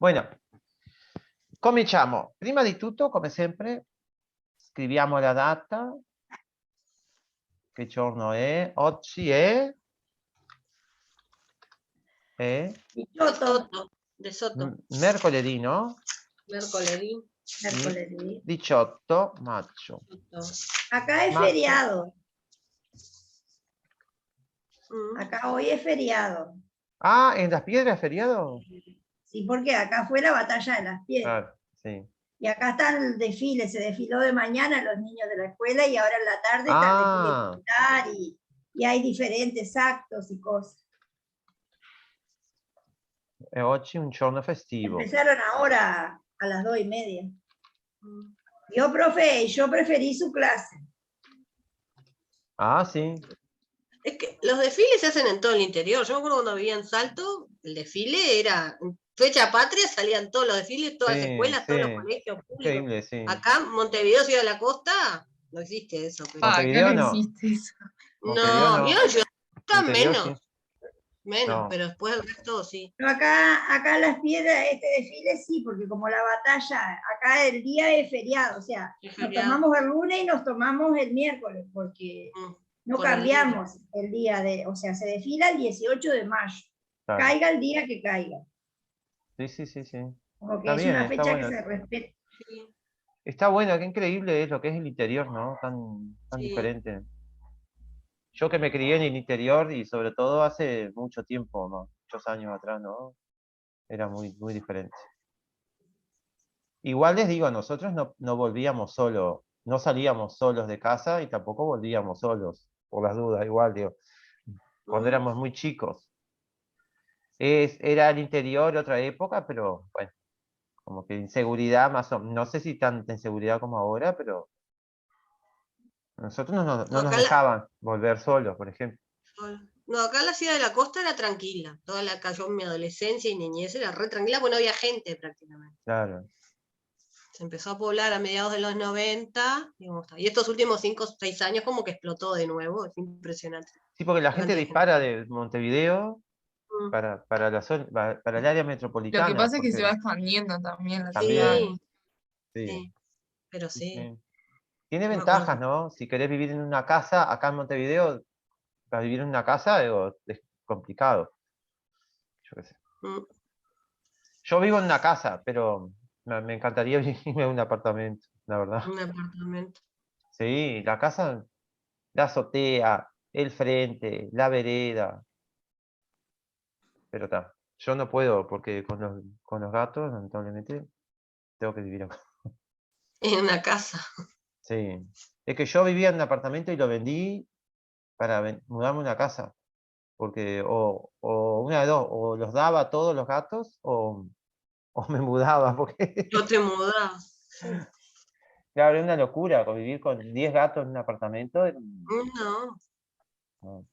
Bueno, cominciamo. Prima di tutto, come sempre, scriviamo la data. Che giorno è? Oggi è 18 de Soto. mercoledì, no? Mercoledì. 18 maggio. Acá es Maggio. feriado. Acá hoy es feriado. Ah, ¿en Las Piedras es feriado? Sí, porque acá fue la batalla de las piedras. Ah, sí. Y acá está el desfile, se desfiló de mañana los niños de la escuela y ahora en la tarde está el desfile militar y hay diferentes actos y cosas. È oggi un giorno festivo. Empezaron ahora a las 2:30. Yo, profe, yo preferí su clase. Ah, sí. Es que los desfiles se hacen en todo el interior. Yo me acuerdo cuando vivía en Salto, el desfile era fecha patria, salían todos los desfiles, todas las escuelas, todos los colegios públicos. Increíble, sí. Acá, Montevideo, Ciudad de la Costa, no existe eso. Pero... Montevideo no. Existe eso. No, yo Montevideo, menos. sí. Menos, No. pero después el resto sí. Pero acá en Las Piedras, este desfile sí, porque como la batalla, acá el día es feriado, o sea, nos tomamos el lunes y nos tomamos el miércoles, porque no cambiamos el día o sea, se desfila el 18 de mayo, claro. Caiga el día que caiga. Sí. Como que está es bien, una fecha que se respeta. Sí. Está bueno, qué increíble es lo que es el interior, ¿no? Tan diferente. Yo que me crié en el interior y sobre todo hace mucho tiempo, ¿no? Muchos años atrás, ¿no? Era muy diferente. Igual les digo, nosotros no volvíamos solos, no salíamos solos de casa y tampoco volvíamos solos, por las dudas, igual, digo, cuando éramos muy chicos. Era el interior, otra época, pero bueno, como que inseguridad más o menos, no sé si tanta inseguridad como ahora, pero nosotros no nos dejaban volver solos, por ejemplo. No, acá la ciudad de la costa era tranquila. Toda la calle, mi adolescencia y niñez era re tranquila, porque no había gente prácticamente. Claro. Se empezó a poblar a mediados de los 90, y estos últimos 5 o 6 años como que explotó de nuevo, es impresionante. Sí, porque la gente dispara de Montevideo para la zona, para el área metropolitana. Lo que pasa es que se va expandiendo también la ciudad. Sí, pero sí. Tiene ventajas, ¿no? Si querés vivir en una casa, acá en Montevideo, para vivir en una casa es complicado. Yo qué sé. Yo vivo en una casa, pero me encantaría vivirme en un apartamento, la verdad. Un apartamento. Sí, la casa, la azotea, el frente, la vereda. Pero está, yo no puedo porque con los gatos, lamentablemente, tengo que vivir acá. En una casa. Sí. Es que yo vivía en un apartamento y lo vendí para mudarme a una casa. Porque o una de dos, o los daba a todos los gatos o me mudaba. Porque... Yo te mudabas. Claro, era una locura convivir con 10 gatos in un appartamento. No.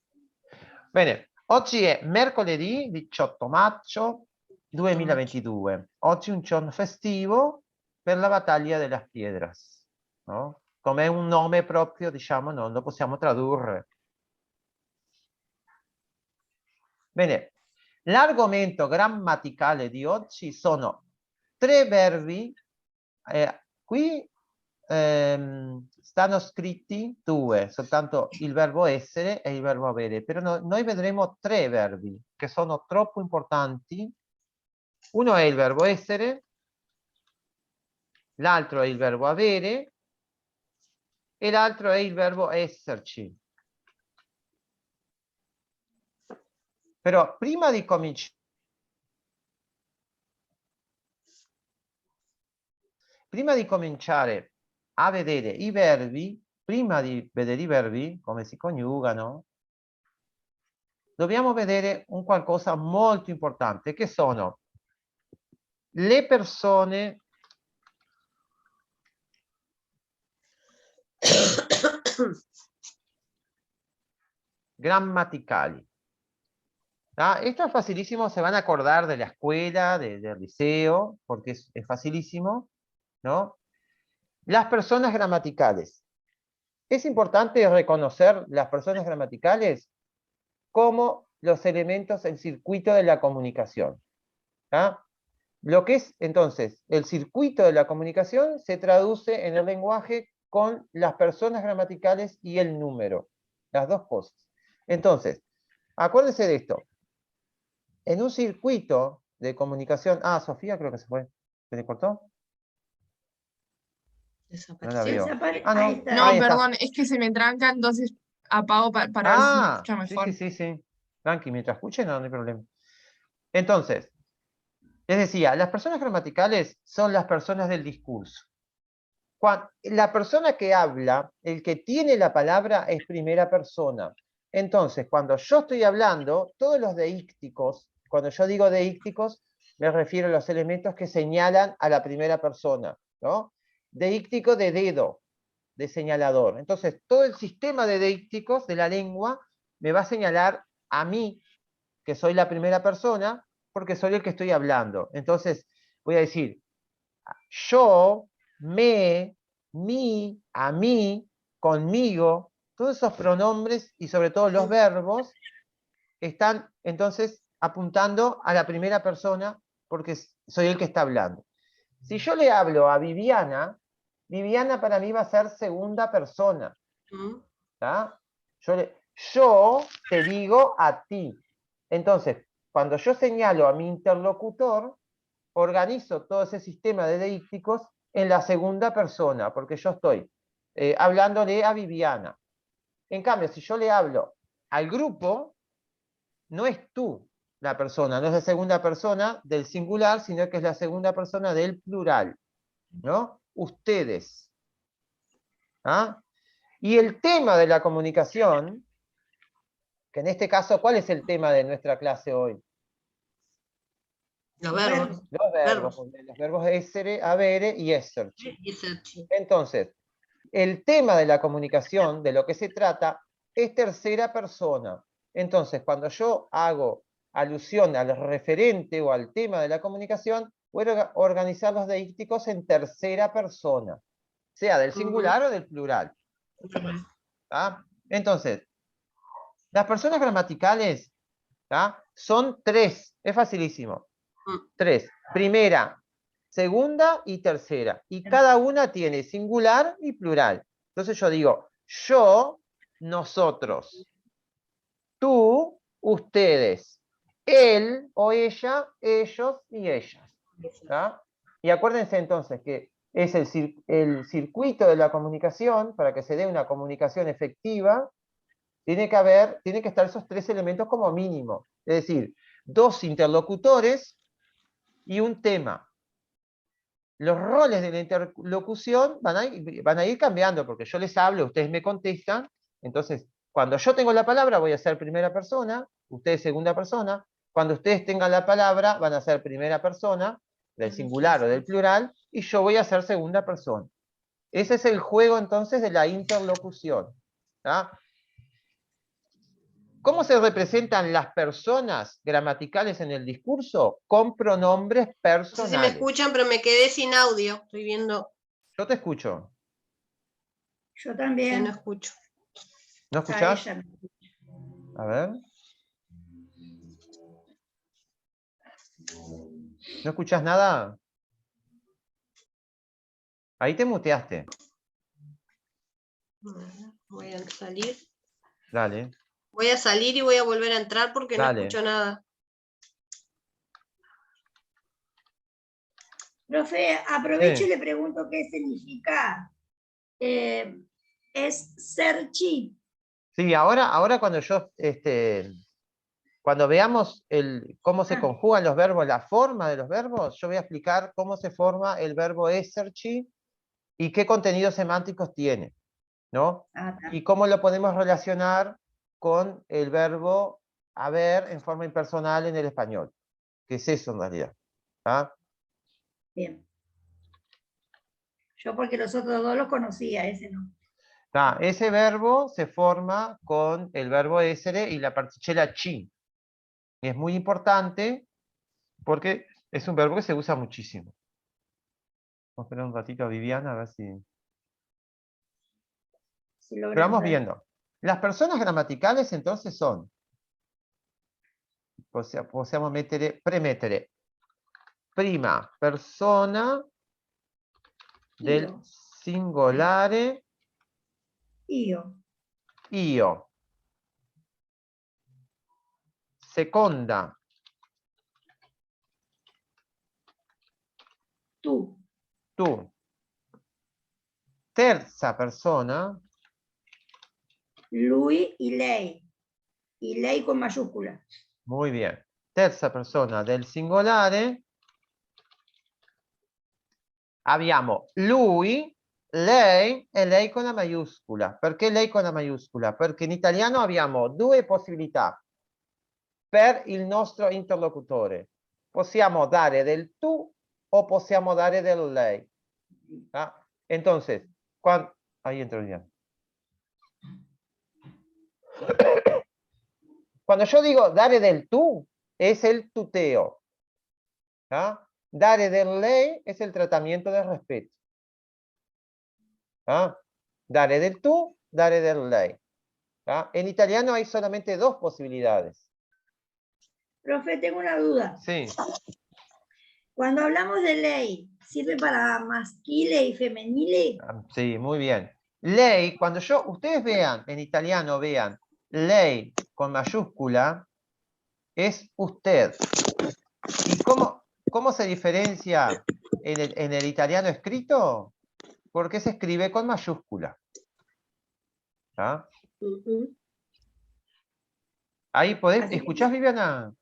Bene, oggi è mercoledì 18 maggio 2022. Oggi è un giorno festivo per la battaglia de las Piedras, no? Come un nome proprio, diciamo, non lo possiamo tradurre. Bene, l'argomento grammaticale di oggi sono 3 verbi, qui stanno scritti 2, soltanto il verbo essere e il verbo avere, però noi vedremo 3 verbi che sono troppo importanti. Uno è il verbo essere, l'altro è il verbo avere e l'altro è il verbo esserci. Però prima di cominciare a vedere i verbi, prima di vedere i verbi, come si coniugano, dobbiamo vedere un qualcosa molto importante, che sono le persone gramaticali. Esto es facilísimo, se van a acordar de la escuela, del liceo, porque es facilísimo, ¿no? Las personas gramaticales. Es importante reconocer las personas gramaticales como los elementos del circuito de la comunicación. lo que es, entonces, el circuito de la comunicación se traduce en el lenguaje con las personas gramaticales y el número. Las dos cosas. Entonces, acuérdense de esto. En un circuito de comunicación... Ah, Sofía creo que se fue. ¿Se le cortó? No la veo. Ah, no. Ahí está. No, Ahí está. perdón, es que se me tranca, entonces apago para ver si se escucha mejor. Sí. Tranqui, mientras escuchen no hay problema. Entonces, les decía, las personas gramaticales son las personas del discurso. La persona que habla, el que tiene la palabra, es primera persona. Entonces, cuando yo estoy hablando, todos los deícticos, cuando yo digo deícticos, me refiero a los elementos que señalan a la primera persona, ¿no? Deíctico de dedo, de señalador. Entonces, todo el sistema de deícticos de la lengua me va a señalar a mí, que soy la primera persona, porque soy el que estoy hablando. Entonces, voy a decir, yo, me, mi, a mí, conmigo, todos esos pronombres y sobre todo los verbos están entonces apuntando a la primera persona porque soy el que está hablando. Si yo le hablo a Viviana, Viviana para mí va a ser segunda persona. ¿Tá? Yo te digo a ti. Entonces, cuando yo señalo a mi interlocutor, organizo todo ese sistema de deícticos en la segunda persona, porque yo estoy hablándole a Viviana. En cambio, si yo le hablo al grupo, no es tú la persona, no es la segunda persona del singular, sino que es la segunda persona del plural, ¿no? Ustedes. ¿Ah? Y el tema de la comunicación, que en este caso, ¿cuál es el tema de nuestra clase hoy? Los verbos. Los verbos essere, avere y esserci. Entonces, el tema de la comunicación, de lo que se trata, es tercera persona. Entonces, cuando yo hago alusión al referente o al tema de la comunicación, voy a organizar los deícticos en tercera persona, sea del singular o del plural. ¿Ah? Entonces, las personas gramaticales, ¿tá? Son tres, es facilísimo. Tres, primera, segunda y tercera. Y cada una tiene singular y plural. Entonces yo digo, yo, nosotros. Tú, ustedes. Él o ella, ellos y ellas. ¿Tá? Y acuérdense entonces que es el circuito de la comunicación, para que se dé una comunicación efectiva, tiene que estar esos tres elementos como mínimo. Es decir, dos interlocutores y un tema. Los roles de la interlocución van a ir cambiando, porque yo les hablo, ustedes me contestan. Entonces, cuando yo tengo la palabra, voy a ser primera persona, ustedes segunda persona. Cuando ustedes tengan la palabra, van a ser primera persona, del singular o del plural, y yo voy a ser segunda persona. Ese es el juego, entonces, de la interlocución. ¿Tá? ¿Cómo se representan las personas gramaticales en el discurso? Con pronombres personales. No sé si me escuchan, pero me quedé sin audio. Estoy viendo. Yo te escucho. Yo también. No escucho. ¿No escuchás? A ver. ¿No escuchás nada? Ahí te muteaste. Voy a salir. Dale. Voy a salir y voy a volver a entrar porque Dale. no escucho nada. Profe, aprovecho Sí. y le pregunto qué significa. Es ser chi. Sí, ahora cuando cuando veamos cómo se conjugan los verbos, la forma de los verbos, yo voy a explicar cómo se forma el verbo esserci y qué contenidos semánticos tiene, ¿no? Y cómo lo podemos relacionar con el verbo haber en forma impersonal en el español. ¿Qué es eso en realidad? ¿Ah? Bien. Yo porque los otros dos los conocía, ese no. Ese verbo se forma con el verbo essere y la particella ci. Y es muy importante porque es un verbo que se usa muchísimo. Vamos a esperar un ratito a Viviana a ver si... Pero vamos viendo. Las personas gramaticales entonces son, possiamo mettere, premettere, prima persona del Io. singolare Io. io. Seconda Tu. tu. Terza persona Lui y lei. Y lei con mayúscula. muy bien. Terza persona del singolare abbiamo lui, lei e lei con la maiuscola. Perché lei con la maiuscola? Perché in italiano abbiamo due possibilità per il nostro interlocutore. Possiamo dare del tu o possiamo dare del lei. ¿Ah? Entonces, cuando... Ahí entro ya. Cuando yo digo dare del tú, es el tuteo. ¿Ah? Dare del lei es el tratamiento de respeto. ¿Ah? Dare del tú, dare del lei. ¿Ah? En italiano hay solamente dos posibilidades. Profe, tengo una duda. Sí. Cuando hablamos de ley, ¿sirve para masquile y femenile? Sí, muy bien. Lei, cuando ustedes vean, en italiano vean, lei con mayúscula, es usted. ¿Y cómo se diferencia en el italiano escrito? Porque se escribe con mayúscula. ¿Ah? Ahí podés, ¿escuchás, Viviana?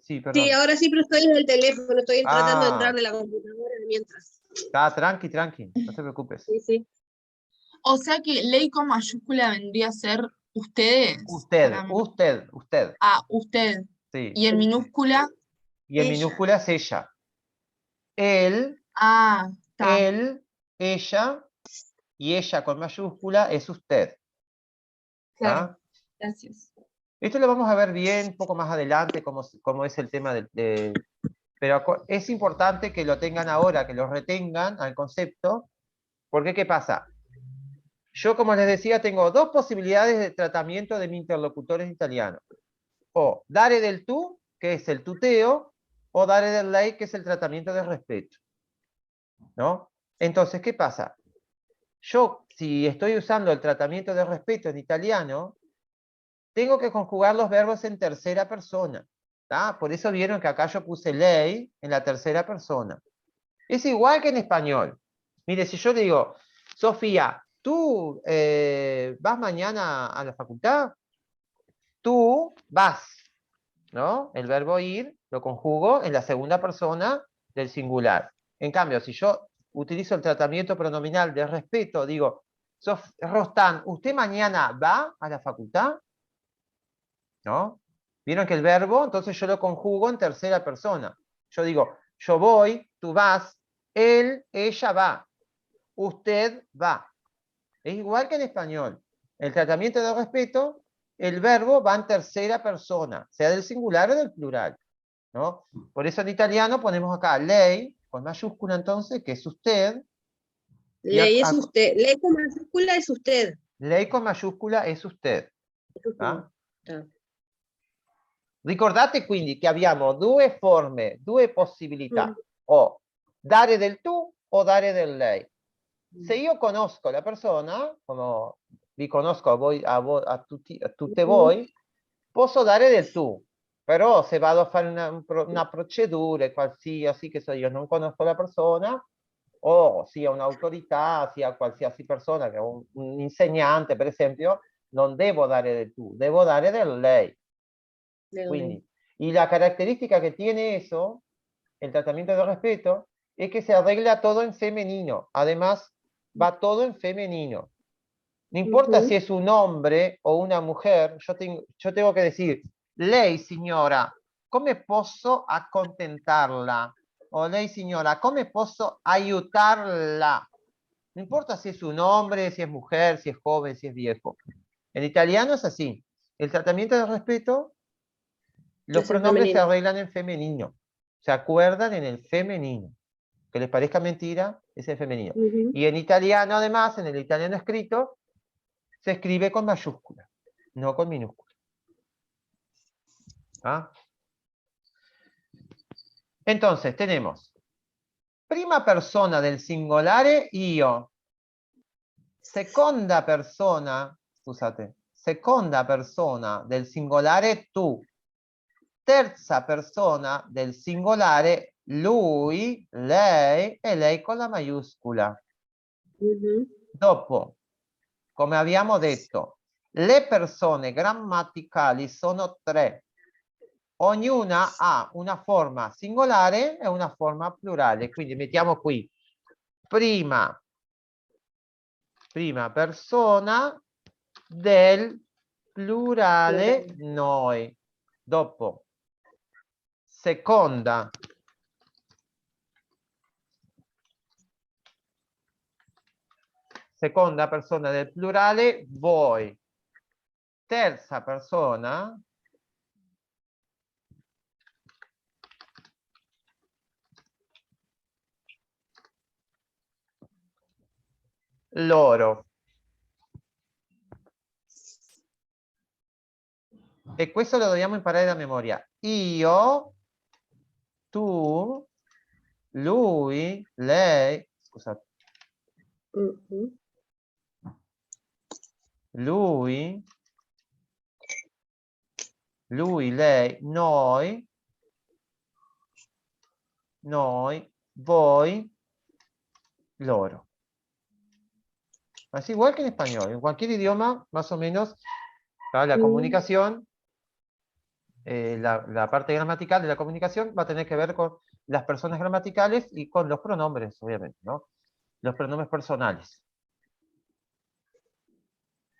Sí, perdón. Sí, ahora sí, pero estoy en el teléfono, estoy tratando de entrar Ah, de la computadora mientras. está tranqui, no te preocupes. Sí, sí. O sea que ley con mayúscula vendría a ser ustedes. Usted. Ah, usted. Sí. Y en minúscula, Y en Ella. minúscula es ella. Él, está. ella, y ella con mayúscula es usted. Claro, ¿Ah? gracias. Esto lo vamos a ver bien un poco más adelante, cómo es el tema pero es importante que lo tengan ahora, que lo retengan al concepto, porque ¿qué pasa? Yo, como les decía, tengo dos posibilidades de tratamiento de mi interlocutor en italiano. O dare del tú, que es el tuteo, o dare del lei, que es el tratamiento de respeto. ¿No? Entonces, ¿qué pasa? Yo, si estoy usando el tratamiento de respeto en italiano, tengo que conjugar los verbos en tercera persona. ¿Tá? Por eso vieron que acá yo puse lei en la tercera persona. Es igual que en español. Mire, si yo digo, Sofía, ¿tú vas mañana a la facultad? Tú vas, ¿no? El verbo ir lo conjugo en la segunda persona del singular. En cambio, si yo utilizo el tratamiento pronominal de respeto, digo, Rostán, ¿usted mañana va a la facultad? ¿No? ¿Vieron que el verbo, entonces yo lo conjugo en tercera persona? Yo digo, yo voy, tú vas, él, ella va, usted va. Es igual que en español. El tratamiento de respeto, el verbo va en tercera persona, sea del singular o del plural. ¿No? Por eso en italiano ponemos acá lei, con mayúscula entonces, que es usted. Ley es usted. Ley con mayúscula es usted. Lei con mayúscula es usted. Ah. Ricordate quindi che abbiamo due forme, due possibilità, o dare del tu o dare del lei. Se io conosco la persona, come vi conosco a tutte voi, posso dare del tu. Però se vado a fare una procedura qualsiasi, che so io, non conosco la persona, o sia un'autorità, sia qualsiasi persona, che è un insegnante, per esempio, non devo dare del tu, devo dare del lei. Quindi, y la característica que tiene eso, el tratamiento de respeto, es que se arregla todo en femenino. Además, va todo en femenino. No importa si es un hombre o una mujer, yo tengo que decir, lei signora, come posso accontentarla? O lei signora, come posso aiutarla? No importa si es un hombre, si es mujer, si es joven, si es viejo. En italiano es así. El tratamiento de respeto, los pronombres se arreglan en femenino. Se acuerdan en el femenino. Que les parezca mentira, es el femenino. Y en italiano, además, en el italiano escrito, se escribe con mayúscula, no con minúscula. ¿Ah? Entonces, tenemos prima persona del singolare io. Seconda persona, scusate, seconda persona del singolare tu. Terza persona del singolare lui, lei e lei con la maiuscola. Dopo, come abbiamo detto, le persone grammaticali sono 3. Ognuna ha una forma singolare e una forma plurale. Quindi mettiamo qui prima persona del plurale noi. Dopo, seconda persona del plurale voi. Terza persona loro. E questo lo dobbiamo imparare da memoria. Io, tu, lui, lei, scusate. Lui, lei, noi, voi, loro. Así igual que en español. En cualquier idioma, más o menos, para la comunicación, la parte gramatical de la comunicación va a tener que ver con las personas gramaticales y con los pronombres, obviamente, ¿no? Los pronombres personales.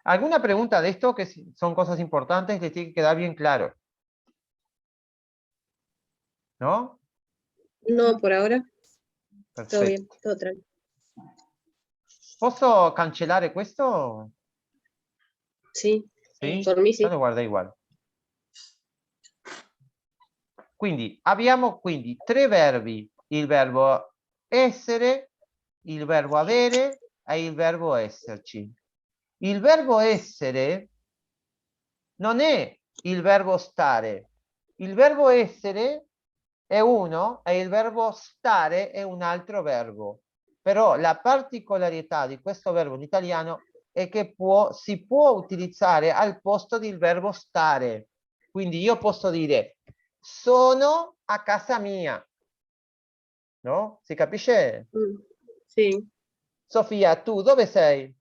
¿Alguna pregunta de esto que son cosas importantes les tiene que quedar bien claro? ¿No? No, por ahora. Perfecto. Todo bien, todo tranquilo. ¿Posso cancellare questo? Sì, Sì? per me sì. Lo guarda uguale. Quindi abbiamo 3 verbi, il verbo essere, il verbo avere e il verbo esserci. Il verbo essere non è il verbo stare. Il verbo essere è uno e il verbo stare è un altro verbo. Però la particolarità di questo verbo in italiano è che si può utilizzare al posto del verbo stare. Quindi io posso dire sono a casa mia. No? Si capisce? Sì. Sofia, tu dove sei?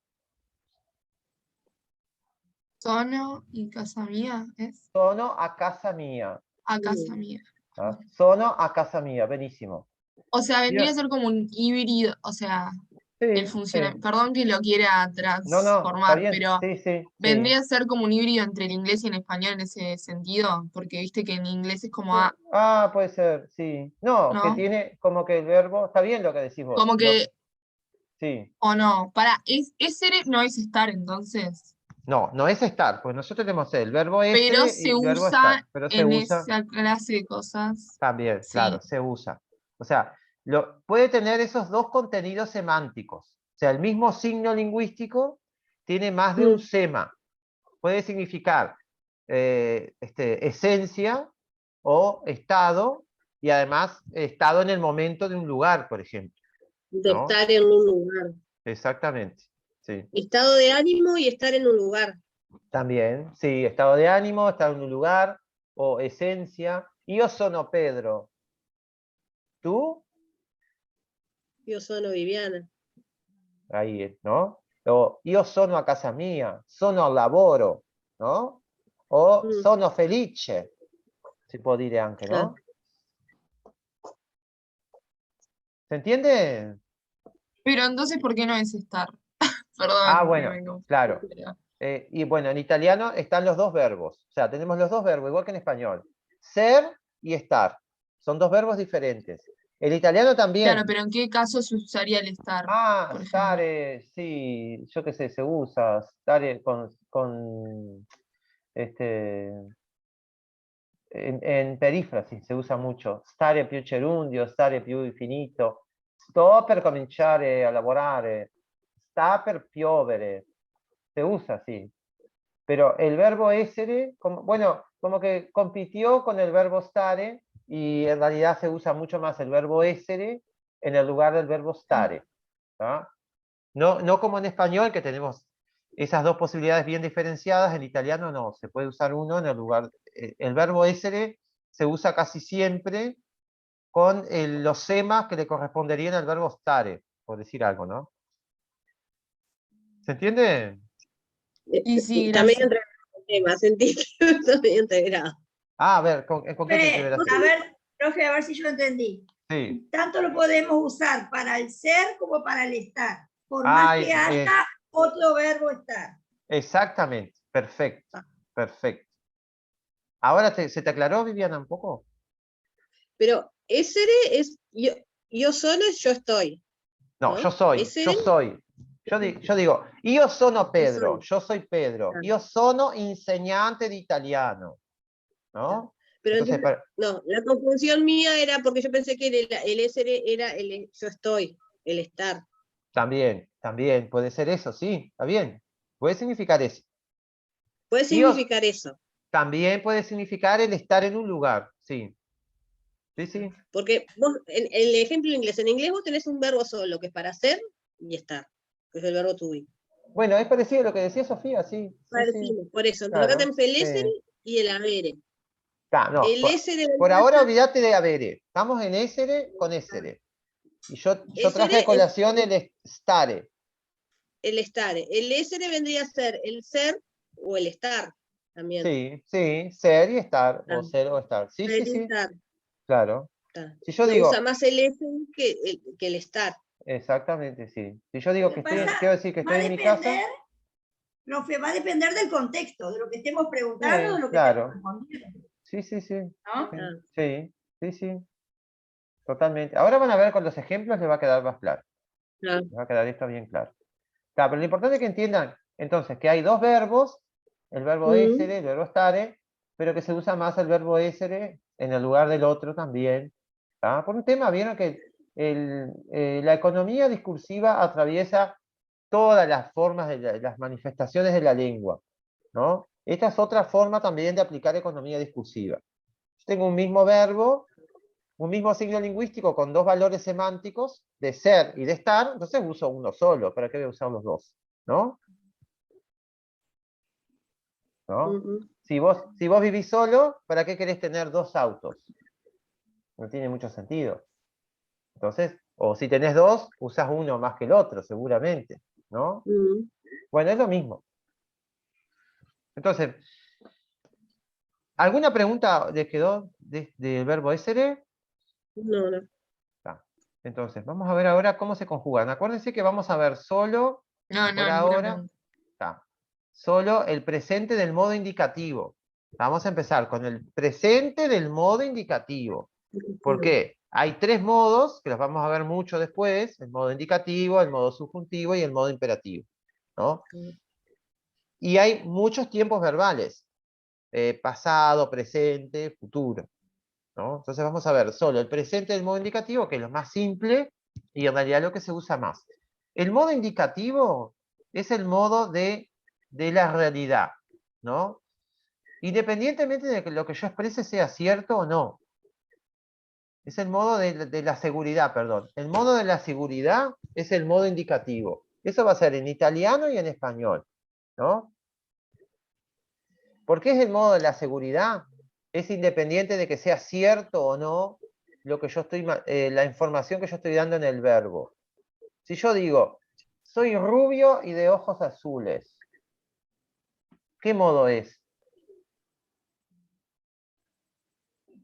Sono in casa mia, Sono a casa mia. a casa mia. ¿No? Sono a casa mía, benissimo. O sea, vendría a Bien. ser como un híbrido, o sea, el Sí, funcionamiento, sí. perdón que lo quiera No, no, está transformar, bien. pero Sí, sí, vendría sí. a ser como un híbrido entre el inglés y el español en ese sentido, porque viste que en inglés es como a, Ah, puede ser, sí. No, que ¿no? tiene como que el verbo, está bien lo que decís vos. Como que, Sí. o no, es ser, no es estar entonces, No, no es estar, pues nosotros tenemos el verbo pero essere y se el verbo estar, usa pero se en usa esa clase de cosas, también, sí. claro, se usa. O sea, puede tener esos dos contenidos semánticos. O sea, el mismo signo lingüístico tiene más de un sema. Puede significar esencia o estado, y además estado en el momento de un lugar, por ejemplo. De ¿no? estar en un lugar. Exactamente, sí. Estado de ánimo y estar en un lugar. También, sí, estado de ánimo, estar en un lugar, o esencia. Io sono Pedro. ¿Tú? Yo sono Viviana. Ahí, ¿no? O io sono a casa mia, sono al lavoro, ¿no? O sono felice, si può dire anche, ¿no? ¿Se entiende? Pero entonces, ¿por qué no es estar? Perdón, Ah, que bueno, me confundí, claro. pero- Y bueno, en italiano están los dos verbos. O sea, tenemos los dos verbos, igual que en español. Ser y estar. Son dos verbos diferentes. El italiano también. Claro, pero ¿en qué caso se usaría el estar, Ah, por ejemplo? stare, sí, yo qué sé, se usa. Stare en perífrasi se usa mucho. Stare più gerundio, stare più finito. Sto per cominciare a lavorare. Sta per piovere. Se usa así. Pero el verbo essere, bueno, como que compitió con el verbo stare y en realidad se usa mucho más el verbo essere en el lugar del verbo stare. ¿Tá? No como en español, que tenemos esas dos posibilidades bien diferenciadas. En italiano no, se puede usar uno en el lugar. El verbo essere se usa casi siempre con los semas que le corresponderían al verbo stare, por decir algo, ¿no? ¿Se entiende? Y sí, Está medio gracias. integrado el tema, sentí que está medio integrado. Ah, a ver, ¿con qué tiene que ver así? A ver, profe, a ver si yo entendí. Sí. Tanto lo podemos usar para el ser como para el estar, por Ah, más que haya otro verbo estar. exactamente, perfecto, perfecto. ¿Ahora se te aclaró, Viviana, un poco? Pero essere es yo solo es yo estoy. No, ¿no? yo soy, Essere, yo soy. Yo digo, io sono Pedro, yo soy Pedro, Claro. io sono insegnante de italiano, ¿no? Pero Entonces, no, la confusión mía era porque yo pensé que el essere era el yo estoy, el estar. también puede ser eso, sí, está bien. Puede significar eso. Puede significar eso. También puede significar el estar en un lugar, sí. Sí, sí. Porque vos, en el ejemplo inglés, en inglés vos tenés un verbo solo, que es para ser y estar, que es el verbo to be. Bueno, es parecido a lo que decía Sofía, sí. Sí, Por eso, entonces claro, acá tenemos el essere sí. y el avere. No, El essere por ahora olvídate de habere. Estamos en essere con essere. Y yo traje a colación el stare. El estar. El essere vendría a ser el ser o el estar también. Sí, sí, ser y estar, o ser o estar. Sí, Ser sí, y sí, estar. claro. Si yo Se digo, usa más el essere que el estar. exactamente, sí. Si yo digo que quiero decir que Va estoy a en mi casa, depender, profe, va a depender del contexto, de lo que estemos preguntando, de sí, lo que estemos claro. respondiendo. Sí, sí, sí. ¿No? Sí, sí, sí. Totalmente. Ahora van a ver con los ejemplos, les va a quedar más claro. Les va a quedar esto bien claro. Claro, pero lo importante es que entiendan, entonces, que hay dos verbos, el verbo essere, el verbo stare, pero que se usa más el verbo essere en el lugar del otro también. ¿Tá? Por un tema, vieron que la economía discursiva atraviesa todas las formas de las manifestaciones de la lengua, ¿no? Esta es otra forma también de aplicar economía discursiva. Yo tengo un mismo verbo, un mismo signo lingüístico con dos valores semánticos de ser y de estar, entonces uso uno solo. ¿Para qué voy a usar los dos? ¿No? ¿No? Si vos vivís solo, ¿para qué querés tener dos autos? No tiene mucho sentido. Entonces, o si tenés dos, usás uno más que el otro, seguramente. ¿No? Bueno, es lo mismo. Entonces, ¿alguna pregunta les quedó del verbo essere? No, no. Entonces, vamos a ver ahora cómo se conjugan. Acuérdense que vamos a ver solo, No, por ninguna ahora, pregunta. solo el presente del modo indicativo. Vamos a empezar con el presente del modo indicativo. ¿Por qué? Hay tres modos, que los vamos a ver mucho después, el modo indicativo, el modo subjuntivo y el modo imperativo, ¿no? Y hay muchos tiempos verbales, pasado, presente, futuro, ¿no? Entonces vamos a ver solo el presente del modo indicativo, que es lo más simple y en realidad lo que se usa más. El modo indicativo es el modo de la realidad, ¿no? Independientemente de que lo que yo exprese sea cierto o no. Es el modo de la seguridad, perdón. El modo de la seguridad es el modo indicativo. Eso va a ser en italiano y en español, ¿no? ¿Por qué es el modo de la seguridad? Es independiente de que sea cierto o no lo que yo estoy, la información que yo estoy dando en el verbo. Si yo digo, soy rubio y de ojos azules, ¿qué modo es?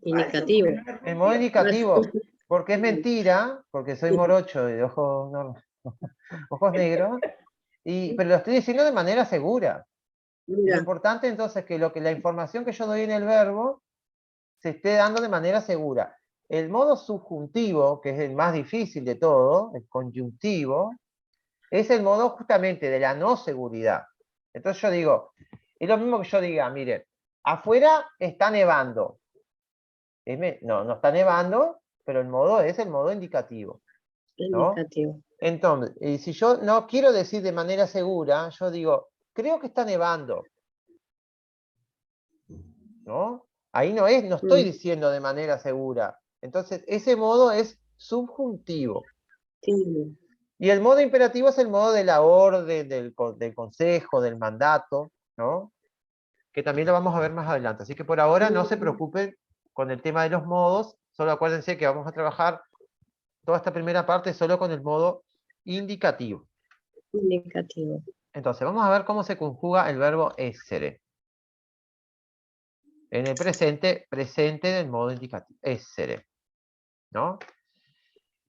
Indicativo. El modo indicativo, porque es mentira, porque soy morocho y de ojos, ojos negros, pero lo estoy diciendo de manera segura. Lo importante entonces es que la información que yo doy en el verbo se esté dando de manera segura. El modo subjuntivo, que es el más difícil de todo, el conjuntivo, es el modo justamente de la no seguridad. Entonces yo digo, es lo mismo que yo diga, miren, afuera está nevando. No está nevando, pero el modo es el modo indicativo, ¿no? Indicativo. Entonces, y si yo no quiero decir de manera segura, yo digo, creo que está nevando, ¿no? Ahí no estoy diciendo de manera segura. Entonces, ese modo es subjuntivo. Sí. Y el modo imperativo es el modo de la orden, del consejo, del mandato, ¿no? Que también lo vamos a ver más adelante. Así que por ahora no se preocupen con el tema de los modos, solo acuérdense que vamos a trabajar toda esta primera parte solo con el modo indicativo. Indicativo. Entonces, vamos a ver cómo se conjuga el verbo essere. En el presente del modo indicativo. Essere, ¿no?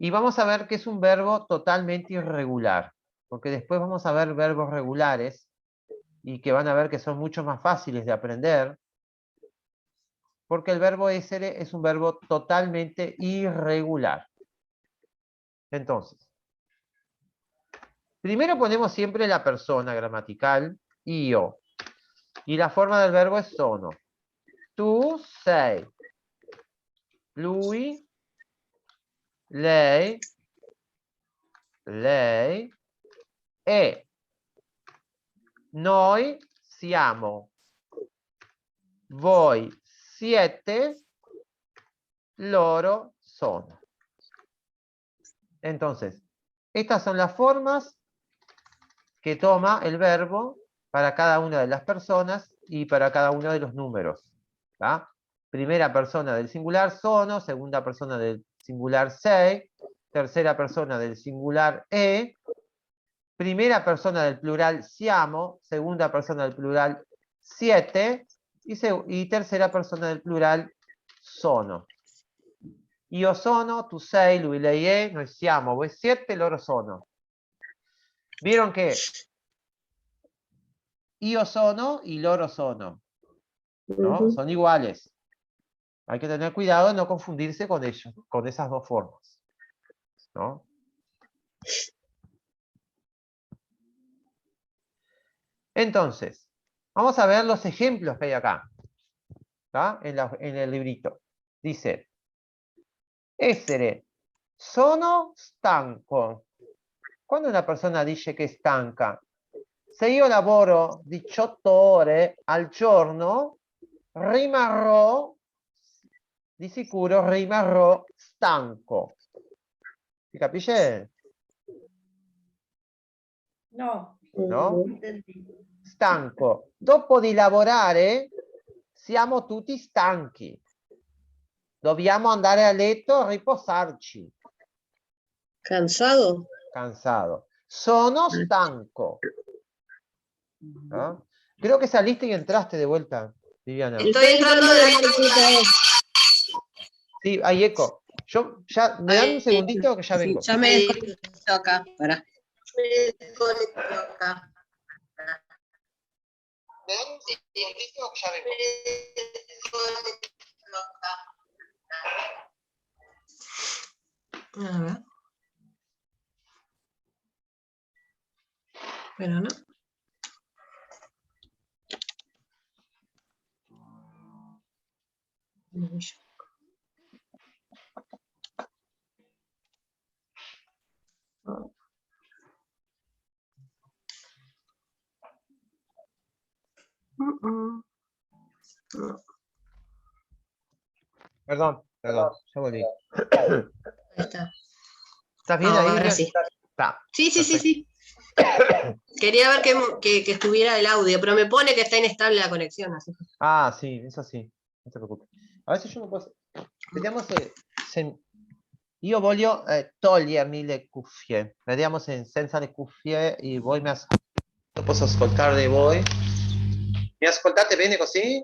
Y vamos a ver que es un verbo totalmente irregular, porque después vamos a ver verbos regulares y que van a ver que son mucho más fáciles de aprender, porque el verbo essere es un verbo totalmente irregular. Entonces, primero ponemos siempre la persona gramatical, io, y la forma del verbo es sono. Tu sei, lui, lei, e noi siamo, voi siete, loro sono. Entonces, estas son las formas que toma el verbo para cada una de las personas y para cada uno de los números. ¿Tá? Primera persona del singular sono, segunda persona del singular sei, tercera persona del singular e, primera persona del plural siamo, segunda persona del plural siete y tercera persona del plural sono. Io sono, tu sei, lui, lei è, noi siamo, voi siete, loro sono. Vieron que io sono y loro sono, ¿no? Son iguales. Hay que tener cuidado de no confundirse con ellos, con esas dos formas, ¿no? Entonces, vamos a ver los ejemplos que hay acá, ¿tá? En el librito. Dice, essere, sono stanco. Quando una persona dice che è stanca, se io lavoro 18 ore al giorno, di sicuro rimarrò stanco. Si capisce? No. No? Entendí. Stanco. Dopo di lavorare, siamo tutti stanchi. Dobbiamo andare a letto e riposarci. ¿Cansado? Cansado. Sono stanco. ¿No? Creo que saliste y entraste de vuelta, Viviana. Estoy entrando de la computadora. Sí, hay eco. Yo ya, me dan un segundito que ya Sí, vengo. ya me desconecto acá. Pará. Me desconecto acá. Me dan un segundito que ya vengo. A ver. Pero no. Perdón, ya volví. Ahí está. ¿Estás bien ahí? Ahora sí. Está. Sí. Quería ver que estuviera el audio, pero me pone que está inestable la conexión. Así. Ah, sì, eso sì, non ti preoccupare. Adesso io non posso... Vediamo se... Io voglio togliermi le cuffie. Vediamo se senza le cuffie e voi mi ascoltate. Posso ascoltare voi. Mi ascoltate bene così?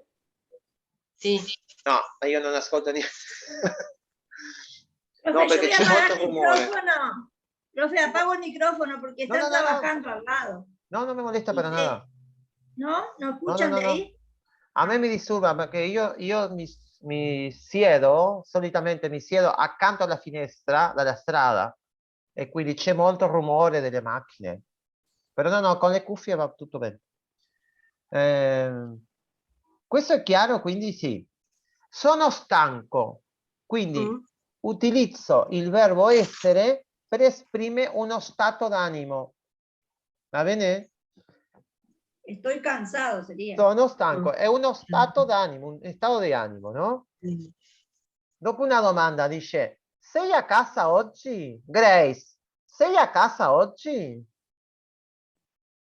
Sí. No, io non ascolto niente. Profe, No, perché yo voy a c'è apagar molto el rumore. micrófono. Profe, apago el micrófono porque están No. trabajando al lado. No, non mi molesta per nada. ¿No? ¿No escuchan de ahí? A me mi disturba perché io mi siedo, solitamente mi siedo accanto alla finestra dalla strada e quindi c'è molto rumore delle macchine. Però no, con le cuffie va tutto bene. Questo è chiaro, quindi sì. Sono stanco, quindi utilizzo il verbo essere per esprimere uno stato d'animo. Va bene? Estoy cansado, sería. Sono stanco, è uno stato d'animo, un stato di animo, no? Dopo una domanda dice, ¿sei a casa oggi? Grace, ¿sei a casa oggi?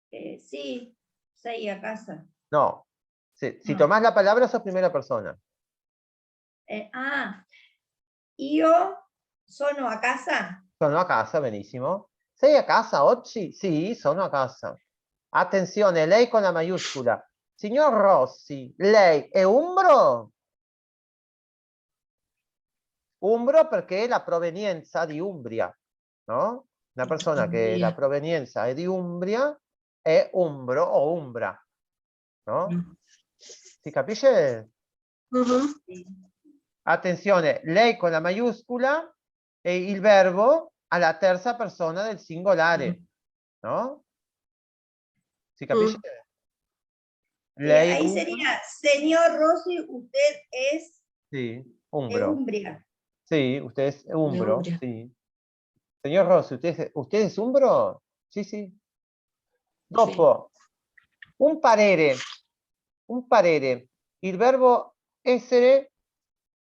Sí, sei a casa. No. Si No. tomás la palabra, sos primera persona. Io sono a casa. Sono a casa, benissimo. Sei a casa oggi? Sì, sono a casa. Attenzione, lei con la maiuscola. Signor Rossi, lei è umbro? Umbro perché la provenienza di Umbria, no? Una persona che la provenienza è di Umbria è umbro o umbra, no? Si capisce? Attenzione, lei con la maiuscola è il verbo alla terza persona del singolare, no? Si capisce? Lei ahí sería, señor Rossi, usted es Sí, de umbro. Umbria. Sí, usted es umbro, sí. Señor Rossi, ¿usted es umbro? Sì, sì. Dopo, un parere. Un parere. Il verbo essere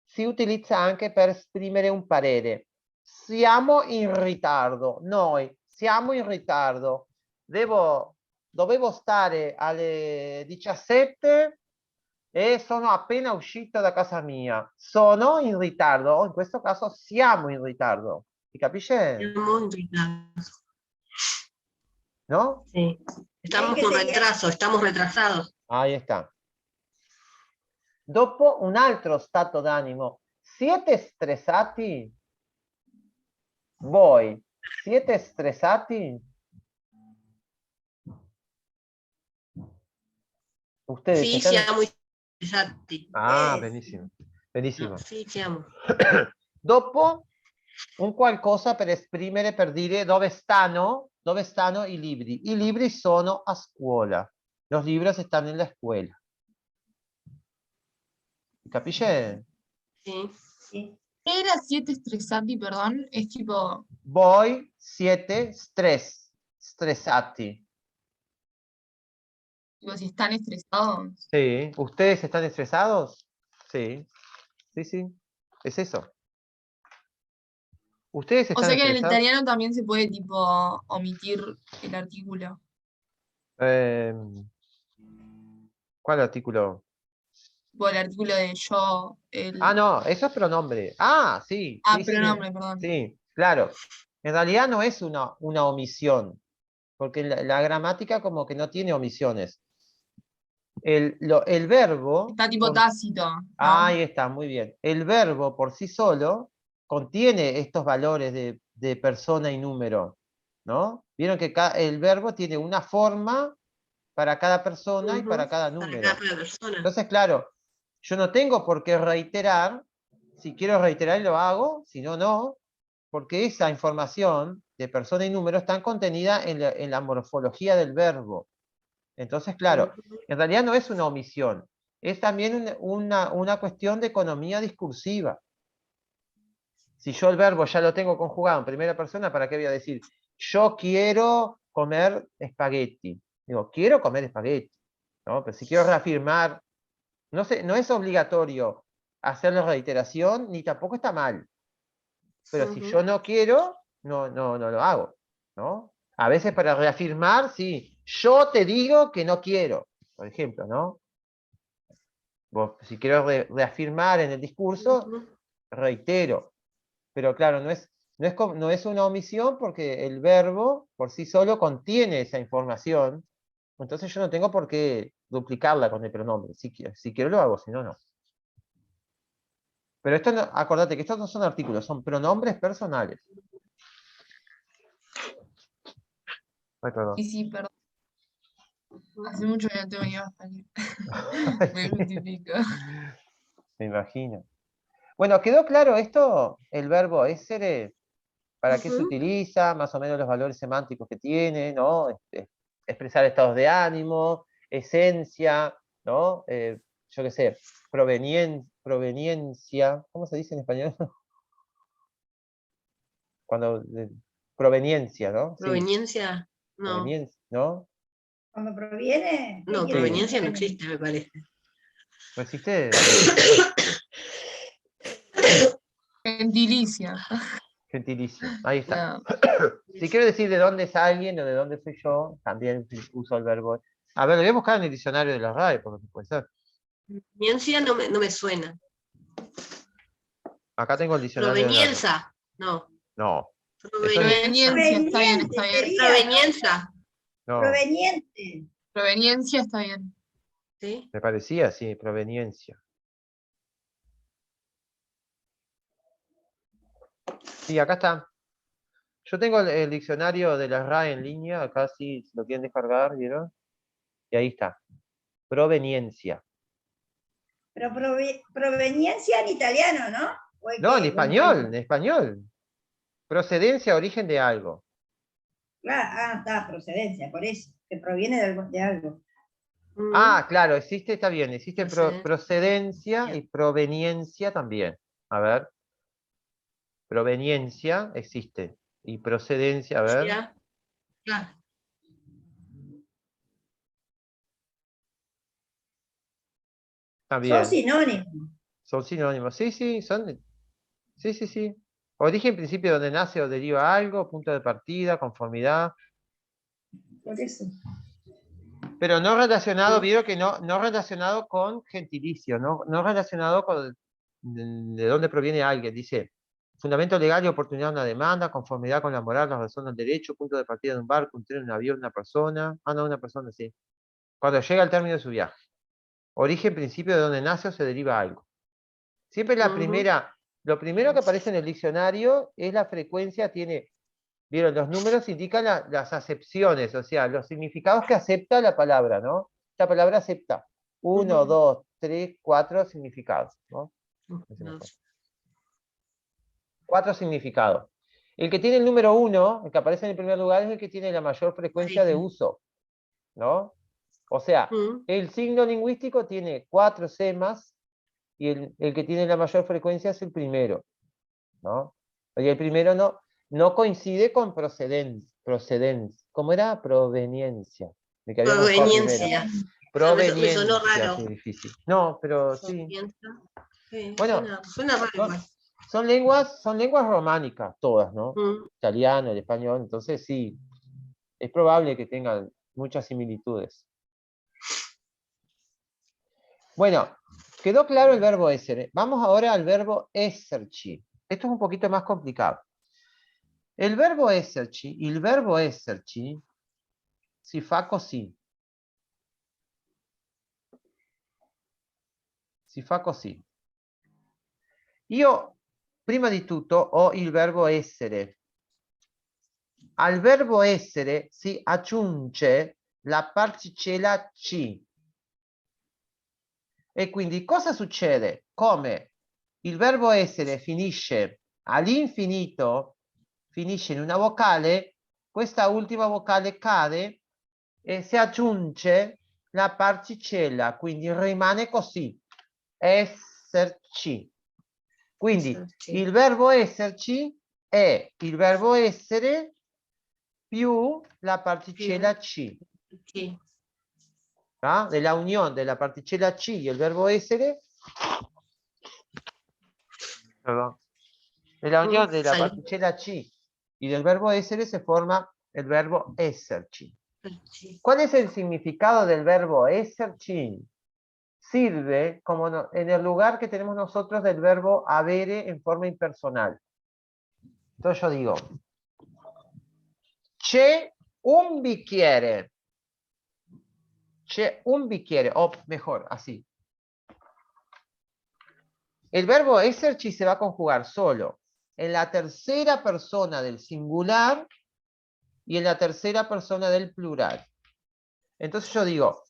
si utilizza anche per esprimere un parere. Siamo in ritardo. Noi siamo in ritardo. Dovevo stare alle 17 e sono appena uscito da casa mia. Sono in ritardo, o in questo caso siamo in ritardo. Si capisce? Siamo in ritardo. ¿No? Sí. Estamos con retraso, estamos retrasados. Ahí está. Dopo un altro stato d'animo. Siete stressati? Voi siete stressati? Ustedes Sì, están... siamo stressati. Benissimo. Benissimo. No, sì, siamo. Dopo un qualcosa per esprimere, per dire dove stanno i libri. I libri sono a scuola. Los libros están en la escuela. ¿Capisce? Sí. ¿Qué era 7 stressati, perdón? Es tipo... Voi siete stressati. Tipo, si están estresados. Sí. ¿Ustedes están estresados? Sí. Sí, sí. Es eso. ¿Ustedes O están sea que en el estresados? italiano también se puede tipo omitir el artículo. ¿Cuál artículo? Tipo el artículo de yo, el... No, eso es pronombre. Sí. Sí, pronombre, perdón. Sí, claro. En realidad no es una omisión, porque la gramática como que no tiene omisiones. El verbo... Está tipo tácito, ¿no? Ahí está, muy bien. El verbo por sí solo contiene estos valores de persona y número, ¿no? Vieron que el verbo tiene una forma para cada persona y para cada número. Para cada persona. Entonces, claro, yo no tengo por qué reiterar. Si quiero reiterar, lo hago. Si no, no. Porque esa información de persona y número está contenida en la morfología del verbo. Entonces, claro, en realidad no es una omisión. Es también una cuestión de economía discursiva. Si yo el verbo ya lo tengo conjugado en primera persona, ¿para qué voy a decir? Yo quiero comer espagueti. Digo, quiero comer espagueti, ¿no? Pero si quiero reafirmar, no es obligatorio hacer la reiteración, ni tampoco está mal. Pero si yo no quiero, no lo hago, ¿no? A veces para reafirmar, sí. Yo te digo que no quiero, por ejemplo, ¿no? Si quiero reafirmar en el discurso, reitero. Pero claro, no es una omisión porque el verbo por sí solo contiene esa información. Entonces yo no tengo por qué duplicarla con el pronombre. Si quiero lo hago, si no, no. Pero esto no, acordate que estos no son artículos, son pronombres personales. Ay, perdón. Sí, perdón. Hace mucho que no tengo ido a español. Me justifico. Me imagino. Bueno, ¿quedó claro esto? El verbo essere, ¿para qué se utiliza? Más o menos los valores semánticos que tiene, ¿no? Expresar estados de ánimo, esencia, ¿no? Yo qué sé, proveniencia, ¿cómo se dice en español? Cuando, proveniencia, ¿no? ¿Proveniencia? Sí. No. Proveniencia, ¿no? Cuando proviene. No, proveniencia no existe, me parece. ¿No existe? Gentilicio. Gentilicio. Ahí está. No. Si quiero decir de dónde es alguien o de dónde soy yo, también uso el verbo. A ver, lo voy a buscar en el diccionario de la RAE, porque puede ser. Proveniencia no me suena. Acá tengo el diccionario de la RAE. Provenienza, no. No. Proveniencia. Proveniencia, está bien, está bien. sería, Provenienza. No. Proveniente. Proveniencia está bien. ¿Sí? Me parecía, sí, proveniencia. Sí, acá está. Yo tengo el diccionario de la RAE en línea, acá sí, si lo quieren descargar, ¿vieron? Y ahí está. Proveniencia. Pero proveniencia en italiano, ¿no? No, en español, en español. Procedencia, origen de algo. Claro, está, procedencia, por eso, que proviene de algo. Ah, claro, existe, está bien, existe Procedencia. procedencia y proveniencia también. A ver. Proveniencia existe. Y procedencia, a ver. Ya. Claro. También. Son sinónimos. Son sinónimos. Sí, sí, son. Sí, sí, sí. Origen, principio donde nace o deriva algo, punto de partida, conformidad. Por eso. Pero no relacionado, vieron que no relacionado con gentilicio, no relacionado con de dónde proviene alguien. Dice, fundamento legal y oportunidad de una demanda, conformidad con la moral, la razón del derecho, punto de partida de un barco, un tren, un avión, una persona. Ah, no, una persona, sí. Cuando llega al término de su viaje. Origen, principio de donde nace o se deriva algo. Siempre la primera, lo primero que aparece en el diccionario es la frecuencia, vieron, los números indican las acepciones, o sea, los significados que acepta la palabra, ¿no? La palabra acepta 1, 2, 3, 4 significados, ¿no? 4 significados. El que tiene el número 1, el que aparece en el primer lugar, es el que tiene la mayor frecuencia de uso, ¿no? O sea, el signo lingüístico tiene 4 semas y el que tiene la mayor frecuencia es el primero, ¿no? Y el primero no coincide con procedencia. ¿Cómo era? Proveniencia. Me quedé buscado primero. Proveniencia. Me sonó Proveniencia, raro. sí, difícil. No, pero sí. Sí, Bueno, suena raro igual. son lenguas románicas, todas, ¿no? Italiano, el español, entonces sí, es probable que tengan muchas similitudes. Bueno, quedó claro el verbo essere. Vamos ahora al verbo esserci. Esto es un poquito más complicado. Il verbo esserci si fa così. Si fa così. Io, prima di tutto, ho il verbo essere. Al verbo essere si aggiunge la particella ci. E quindi cosa succede? Come il verbo essere finisce all'infinito, finisce in una vocale, questa ultima vocale cade e si aggiunge la particella, quindi rimane così, esserci. Quindi il verbo esserci è il verbo essere più la particella ci. ¿Ah? De la unión de la particella ci y el verbo essere. Perdón. De la unión de la particella ci y del verbo essere se forma el verbo esserci. ¿Cuál es el significado del verbo esserci? Sirve como en el lugar que tenemos nosotros del verbo avere en forma impersonal. Entonces yo digo, c'è un bicchiere. C'è un bicchiere, o mejor, así. El verbo esserci se va a conjugar solo en la tercera persona del singular y en la tercera persona del plural. Entonces yo digo,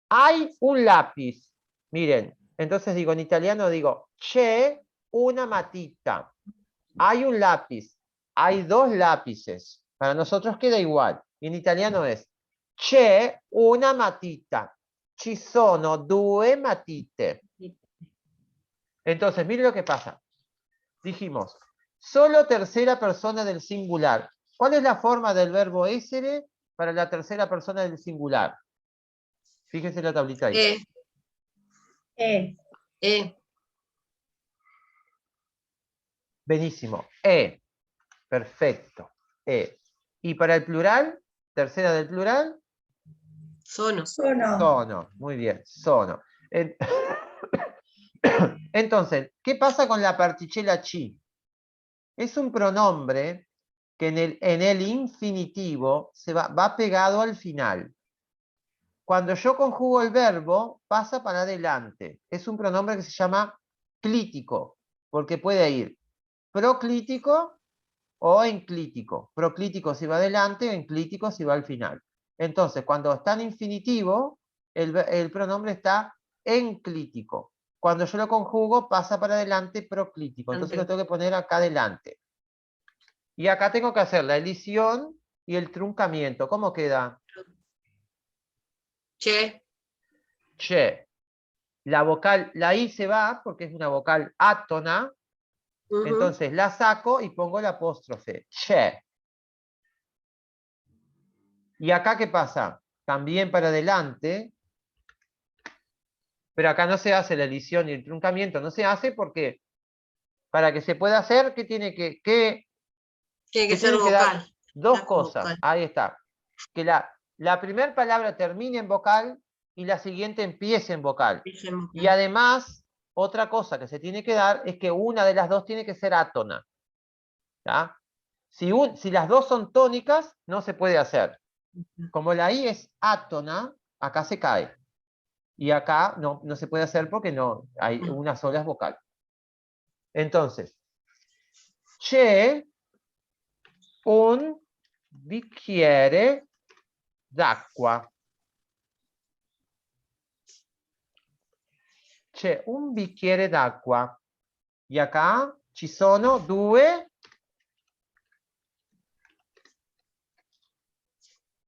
hay un lápiz. Miren, entonces digo, en italiano digo, c'è una matita. Hay un lápiz. Hay dos lápices. Para nosotros queda igual. En italiano es, c'è una matita. Ci sono due matite. Entonces, miren lo que pasa. Dijimos, solo tercera persona del singular. ¿Cuál es la forma del verbo essere para la tercera persona del singular? Fíjense la tablita ahí. Benísimo. Perfecto. Y para el plural, tercera del plural. Sono. Sono. Muy bien. Sono. Entonces, ¿qué pasa con la particella ci? Es un pronombre que en el infinitivo va pegado al final. Cuando yo conjugo el verbo, pasa para adelante. Es un pronombre que se llama clítico, porque puede ir proclítico o enclítico. Proclítico si va adelante, enclítico si va al final. Entonces, cuando está en infinitivo, el pronombre está enclítico. Cuando yo lo conjugo, pasa para adelante proclítico. Entonces lo tengo que poner acá adelante. Y acá tengo que hacer la elisión y el truncamiento. ¿Cómo queda? Che. Che. La vocal, la I se va porque es una vocal átona. Entonces la saco y pongo la apóstrofe. Che. ¿Y acá qué pasa? También para adelante. Pero acá no se hace la elisión y el truncamiento. No se hace porque para que se pueda hacer, ¿qué tiene que tiene que ser tienen que vocal. dar dos cosas. Vocal. Ahí está. Que la primera palabra termine en vocal y la siguiente empiece en vocal. Y además, otra cosa que se tiene que dar es que una de las dos tiene que ser átona. ¿Ya? Si las dos son tónicas, no se puede hacer. Como la I es átona, acá se cae. Y acá no se puede hacer porque no hay una sola vocal. Entonces, c'è un bicchiere d'acqua. C'è un bicchiere d'acqua. Y acá ci sono due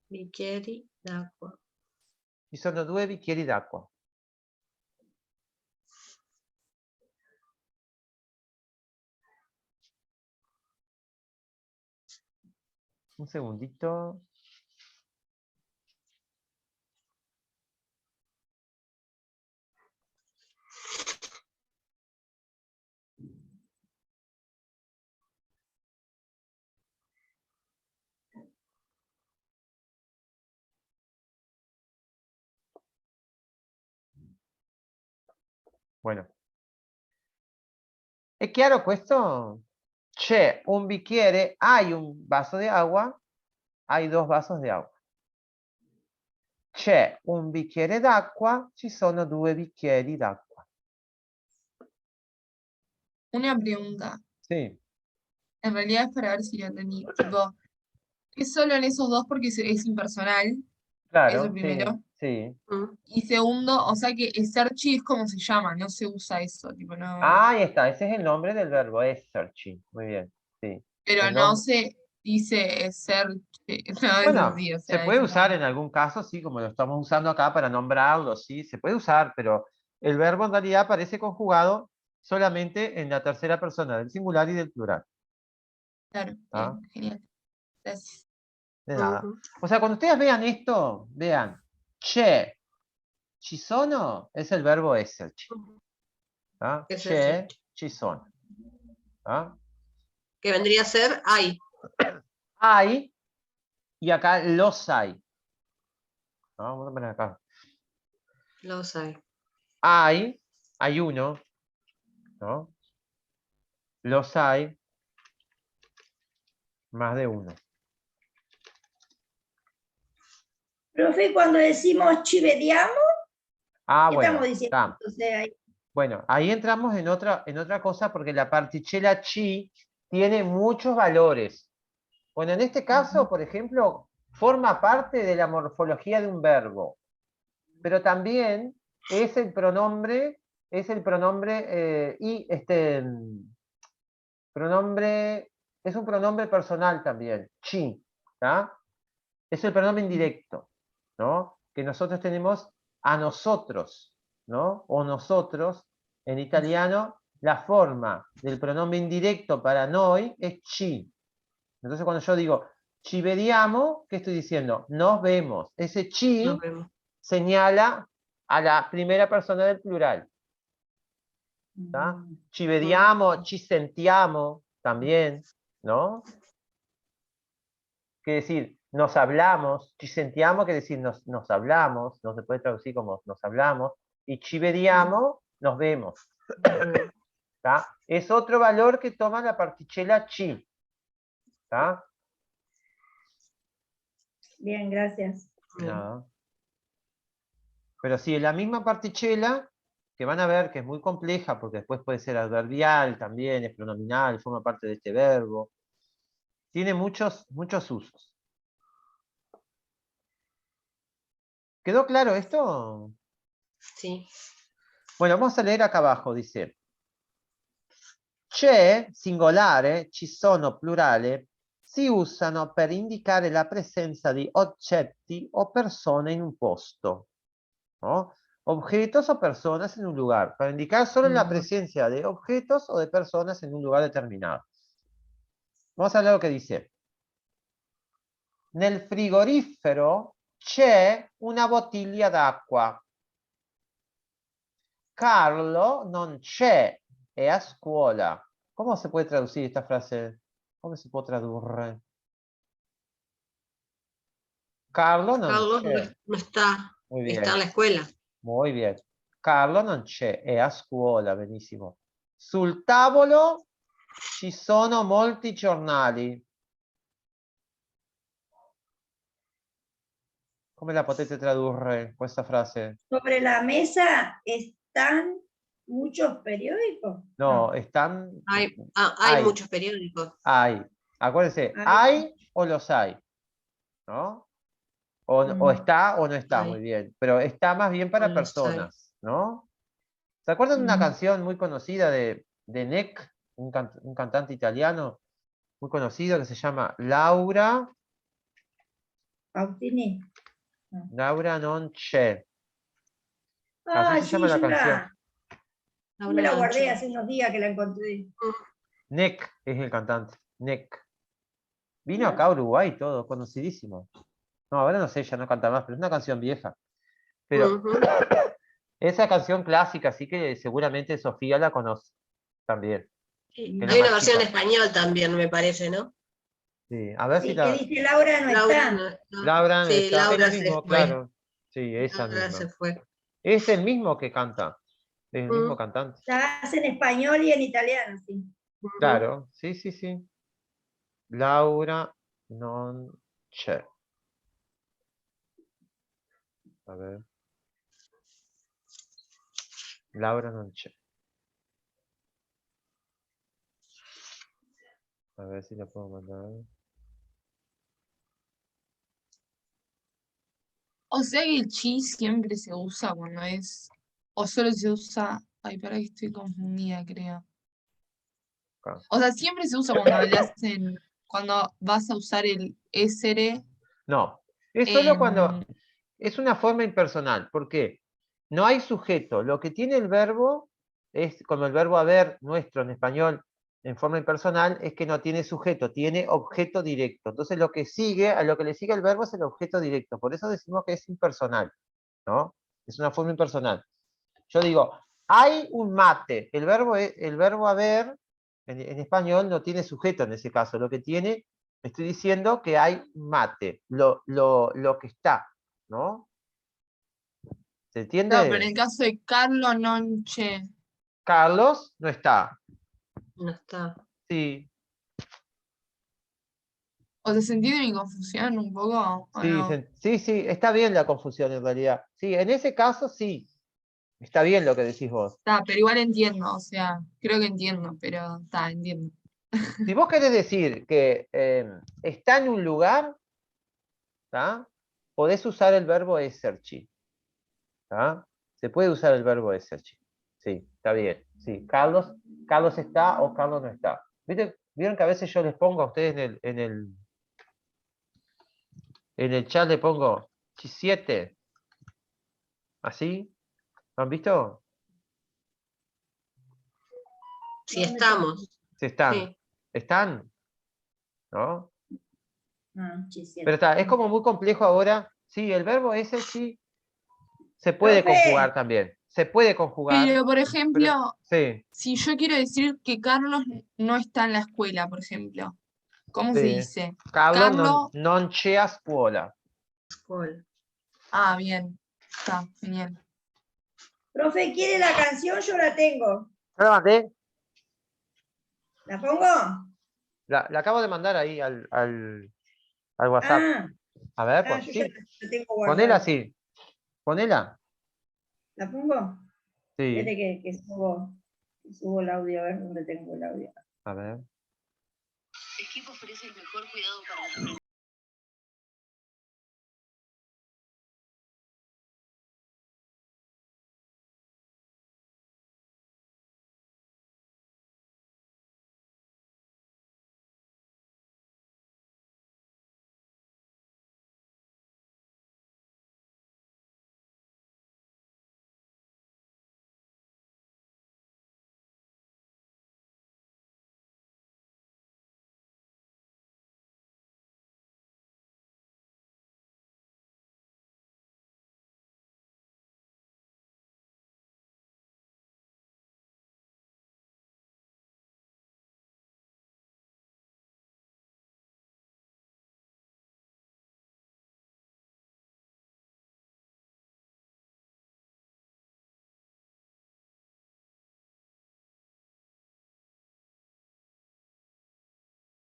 bicchieri d'acqua. Ci sono due bicchieri d'acqua. Un segundito. Bueno. ¿È chiaro questo? C'è un bicchiere, hay un vaso de agua, hay dos vasos de agua. C'è un bicchiere d'acqua, ci sono due bicchieri d'acqua. Una pregunta. Sí. En realidad es para ver si lo entendí. Tipo, es solo en esos dos porque es impersonal. Claro, Eso primero. sí. Y segundo, o sea que Eserchi es como se llama, no se usa eso. Tipo, no. Ahí está, ese es el nombre del verbo, esserci. Muy bien, sí. Pero no se dice Eserchi. No, Bueno, sí, o se sea, puede usar en algún caso, sí, como lo estamos usando acá para nombrarlo, sí, se puede usar, pero el verbo en realidad aparece conjugado solamente en la tercera persona del singular y del plural. Claro, ¿Ah? Genial. Gracias. De nada. O sea, cuando ustedes vean esto, vean, c'è, ci sono, es el verbo esserci. ¿Ah? C'è, ci sono. ¿Ah? Que vendría a ser hay. Hay, y acá los hay. ¿No? Vamos a poner acá. Los hay. Hay uno, ¿no? Los hay, más de uno. Profe, cuando decimos ci vediamo, ¿qué bueno, estamos diciendo? O sea, bueno, ahí entramos en otra cosa porque la particella ci tiene muchos valores. Bueno, en este caso, por ejemplo, forma parte de la morfología de un verbo, pero también es el pronombre pronombre, es un pronombre personal también, ci, ¿tá? Es el pronombre indirecto, ¿no? Que nosotros tenemos a nosotros, ¿no? O nosotros, en italiano, la forma del pronombre indirecto para noi es ci. Entonces cuando yo digo ci vediamo, ¿qué estoy diciendo? Nos vemos. Ese ci señala a la primera persona del plural. ¿Tá? Ci vediamo, ci sentiamo, también, ¿no? Quiere decir, nos hablamos, ci sentiamo quiere decir nos hablamos, no se puede traducir como nos hablamos, y ci vediamo, nos vemos. ¿Tá? Es otro valor que toma la particella ci. ¿Tá? Bien, gracias. No. Pero sí, es la misma particella, que van a ver que es muy compleja, porque después puede ser adverbial también, es pronominal, forma parte de este verbo. Tiene muchos usos. ¿Quedó claro esto? Sí. Bueno, vamos a leer acá abajo, dice. C'è, singolare, ci sono, plurale, si usano per indicare la presenza di oggetti o persone in un posto, ¿no? Objetos o personas en un lugar, para indicar solo la presencia de objetos o de personas en un lugar determinado. Vamos a ver lo que dice. Nel frigorifero c'è una bottiglia d'acqua. Carlo non c'è, è a scuola. ¿Cómo se puede traducir esta frase? ¿Cómo se puede traducir? Carlo non Carlos c'è. no está, Muy bien. está en la escuela. Muy bien. Carlo non c'è, è a scuola, benissimo. Sul tavolo ci sono molti giornali. Come la potete tradurre questa frase? Sobre la mesa están muchos periódicos. No, están... Hay muchos periódicos. Hay. Acuérdense, hay o los hay, ¿no? O está o no está, muy bien. Pero está más bien para personas, ¿no? ¿Se acuerdan de una canción muy conocida de Neck, un cantante italiano muy conocido que se llama Laura? Pautini. Laura non c'è. Ah, Así se llama la canción. Me la guardé hace unos días que la encontré. Neck es el cantante. Neck. Vino acá a Uruguay todo, conocidísimo. No, ahora no sé, ya no canta más, pero es una canción vieja. Pero esa canción clásica, así que seguramente Sofía la conoce también. Sí. Hay una versión en español también, me parece, ¿no? Sí, a ver si que dice Laura no está. No está. Laura no Sí, está. Laura Es el mismo, se fue. claro. Sí, esa Laura misma. se fue. Es el mismo que canta. Es el mismo cantante. La hace en español y en italiano, sí. Claro, sí, sí, sí. Laura non c'è. A ver. Laura non c'è. A ver si la puedo mandar. O sea que el chi siempre se usa cuando es. O solo se usa. Ay, para que estoy confundida, creo. Acá. O sea, siempre se usa cuando le hacen. Cuando vas a usar el SR. No, es solo cuando es una forma impersonal. ¿Por qué? No hay sujeto. Lo que tiene el verbo es, como el verbo haber nuestro en español en forma impersonal, es que no tiene sujeto, tiene objeto directo. Entonces lo que sigue, a lo que le sigue el verbo es el objeto directo. Por eso decimos que es impersonal, ¿no? Es una forma impersonal. Yo digo, hay un mate. El verbo haber en español no tiene sujeto en ese caso. Lo que tiene, estoy diciendo que hay mate, lo que está, ¿no? ¿Se entiende? No, pero en el caso de Carlo non c'è. Carlos no está. No está. Sí. O sea, ¿se entiende mi confusión un poco? ¿O Sí, no? sí, está bien la confusión en realidad. Sí, en ese caso sí. Está bien lo que decís vos. Está, pero igual entiendo, o sea, creo que entiendo, pero está, entiendo. Si vos querés decir que está en un lugar, ¿tá? Podés usar el verbo esserci. ¿Tá? Se puede usar el verbo esserci. Sí, está bien. Sí, Carlos está o Carlos no está. ¿Vieron que a veces yo les pongo a ustedes en el chat le pongo G7? ¿Así? ¿Lo han visto? Sí, estamos. Sí, están. Sí. ¿Están? ¿No? Sí, Pero está, es como muy complejo ahora. Sí, el verbo esserci se puede conjugar también. se puede conjugar. Pero, por ejemplo, Sí, si yo quiero decir que Carlos no está en la escuela, por ejemplo, ¿cómo se sí. dice? Carlos Carlos. non c'è a scuola. Ah, bien. Está, genial. Profe, ¿quiere la canción? Yo la tengo. ¿Ya la mandé? ¿La pongo? La acabo de mandar ahí al WhatsApp. Ah, A ver, yo pues ya sí. la tengo Ponela guardada. así. Ponela. ¿La pongo? Sí. Espere que subo el audio, a ver dónde tengo el audio. A ver. Equipo ofrece el mejor cuidado para la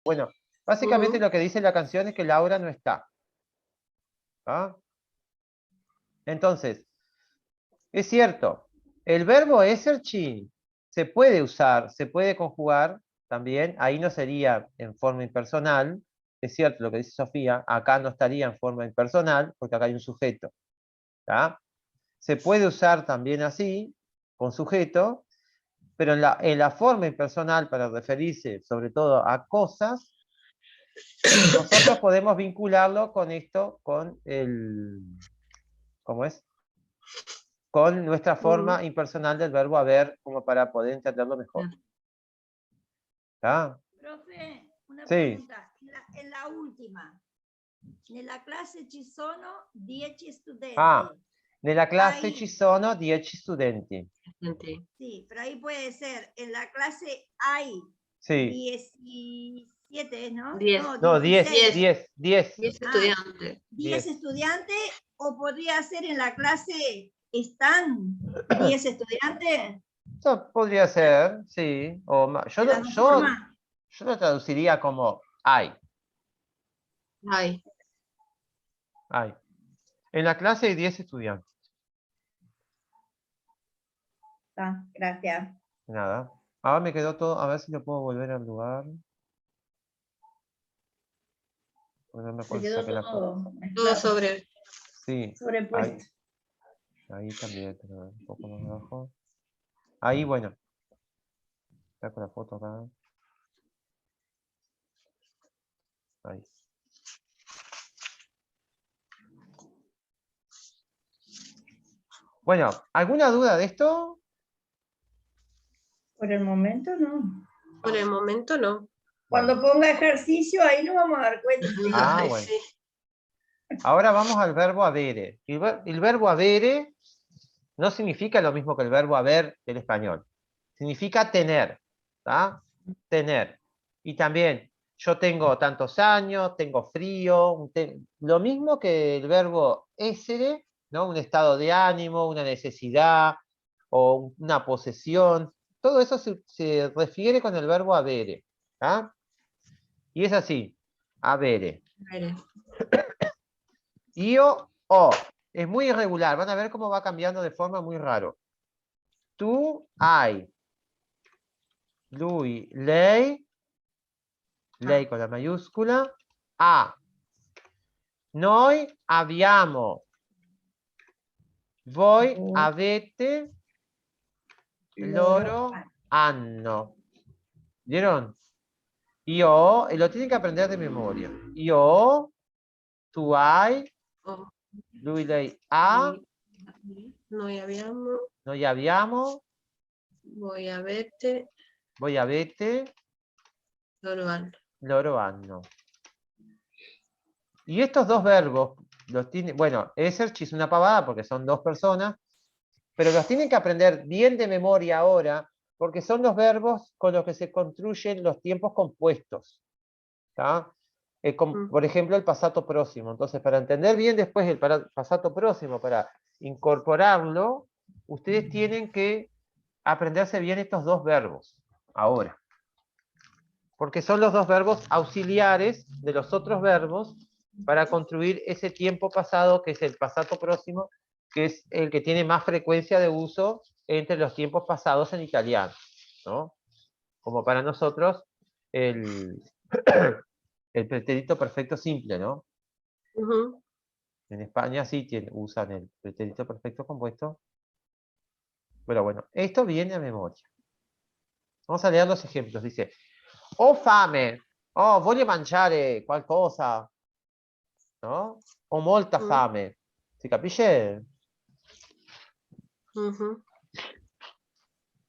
Bueno, básicamente lo que dice la canción es que Laura no está. ¿Ah? Entonces, es cierto, el verbo esserci se puede usar, se puede conjugar también, ahí no sería en forma impersonal, es cierto lo que dice Sofía, acá no estaría en forma impersonal, porque acá hay un sujeto. ¿Tá? Se puede usar también así, con sujeto, pero en la forma impersonal, para referirse sobre todo a cosas, nosotros podemos vincularlo con esto, con el, ¿cómo es? Con nuestra forma impersonal del verbo haber, como para poder entenderlo mejor. ¿Está? Profe, una Sí. pregunta. En la última, nella classe ci sono 10 studenti. Ah, nella clase ci sono 10 studenti. Sí, pero ahí puede ser, en la clase hay Sí. 17, ¿no? 10. No, 10 16. 10 estudiantes. 10 estudiantes, o podría ser en la clase están 10 estudiantes. Eso podría ser, sí. O De las dos formas. yo lo traduciría como hay. Ay. Hay. En la clase hay 10 estudiantes. Gracias. Nada. Ahora me quedó todo, a ver si lo puedo volver al lugar. No me acuerdo si saqué la foto. Todo sobre. Sí. Sobrepuesto. Ahí también, pero un poco más abajo. Ahí, bueno. Saco la foto acá. Ahí. Bueno, ¿alguna duda de esto? Por el momento no. Por el momento no. Cuando ponga ejercicio, ahí nos vamos a dar cuenta. Ah, Ay, bueno. sí. Ahora vamos al verbo avere. El verbo avere no significa lo mismo que el verbo haber del español. Significa tener. ¿Tá? Tener. Y también, yo tengo tantos años, tengo frío, lo mismo que el verbo essere, ¿no? Un estado de ánimo, una necesidad o una posesión. Todo eso se refiere con el verbo avere. ¿Tá? Y es así. Avere. Io o. Es muy irregular. Van a ver cómo va cambiando de forma muy raro. Tú hai. Lui, lei. Lei con la mayúscula. Ha. Noi abbiamo. Voi avete. Loro hanno. ¿Vieron? Io, y lo tienen que aprender de memoria. Io, tu hai. Oh. Lui, lei ha. Noi abbiamo. Noi abbiamo. Voy a verte. Voi avete. Loro hanno. Loro hanno. Y estos dos verbos los tiene, bueno, esserci es una pavada porque son dos personas, pero los tienen que aprender bien de memoria ahora, porque son los verbos con los que se construyen los tiempos compuestos. ¿Tá? Por ejemplo, el pasado próximo. Entonces, para entender bien después el pasado próximo, para incorporarlo, ustedes tienen que aprenderse bien estos dos verbos ahora. Porque son los dos verbos auxiliares de los otros verbos para construir ese tiempo pasado, que es el pasado próximo, que es el que tiene más frecuencia de uso entre los tiempos pasados en italiano, ¿no? Como para nosotros el pretérito perfecto simple, ¿no? En España sí usan el pretérito perfecto compuesto. Pero bueno, esto viene a memoria. Vamos a leer los ejemplos. Dice, ho fame, oh, voglio mangiare qualcosa, no? Ho molta fame. Si capisce?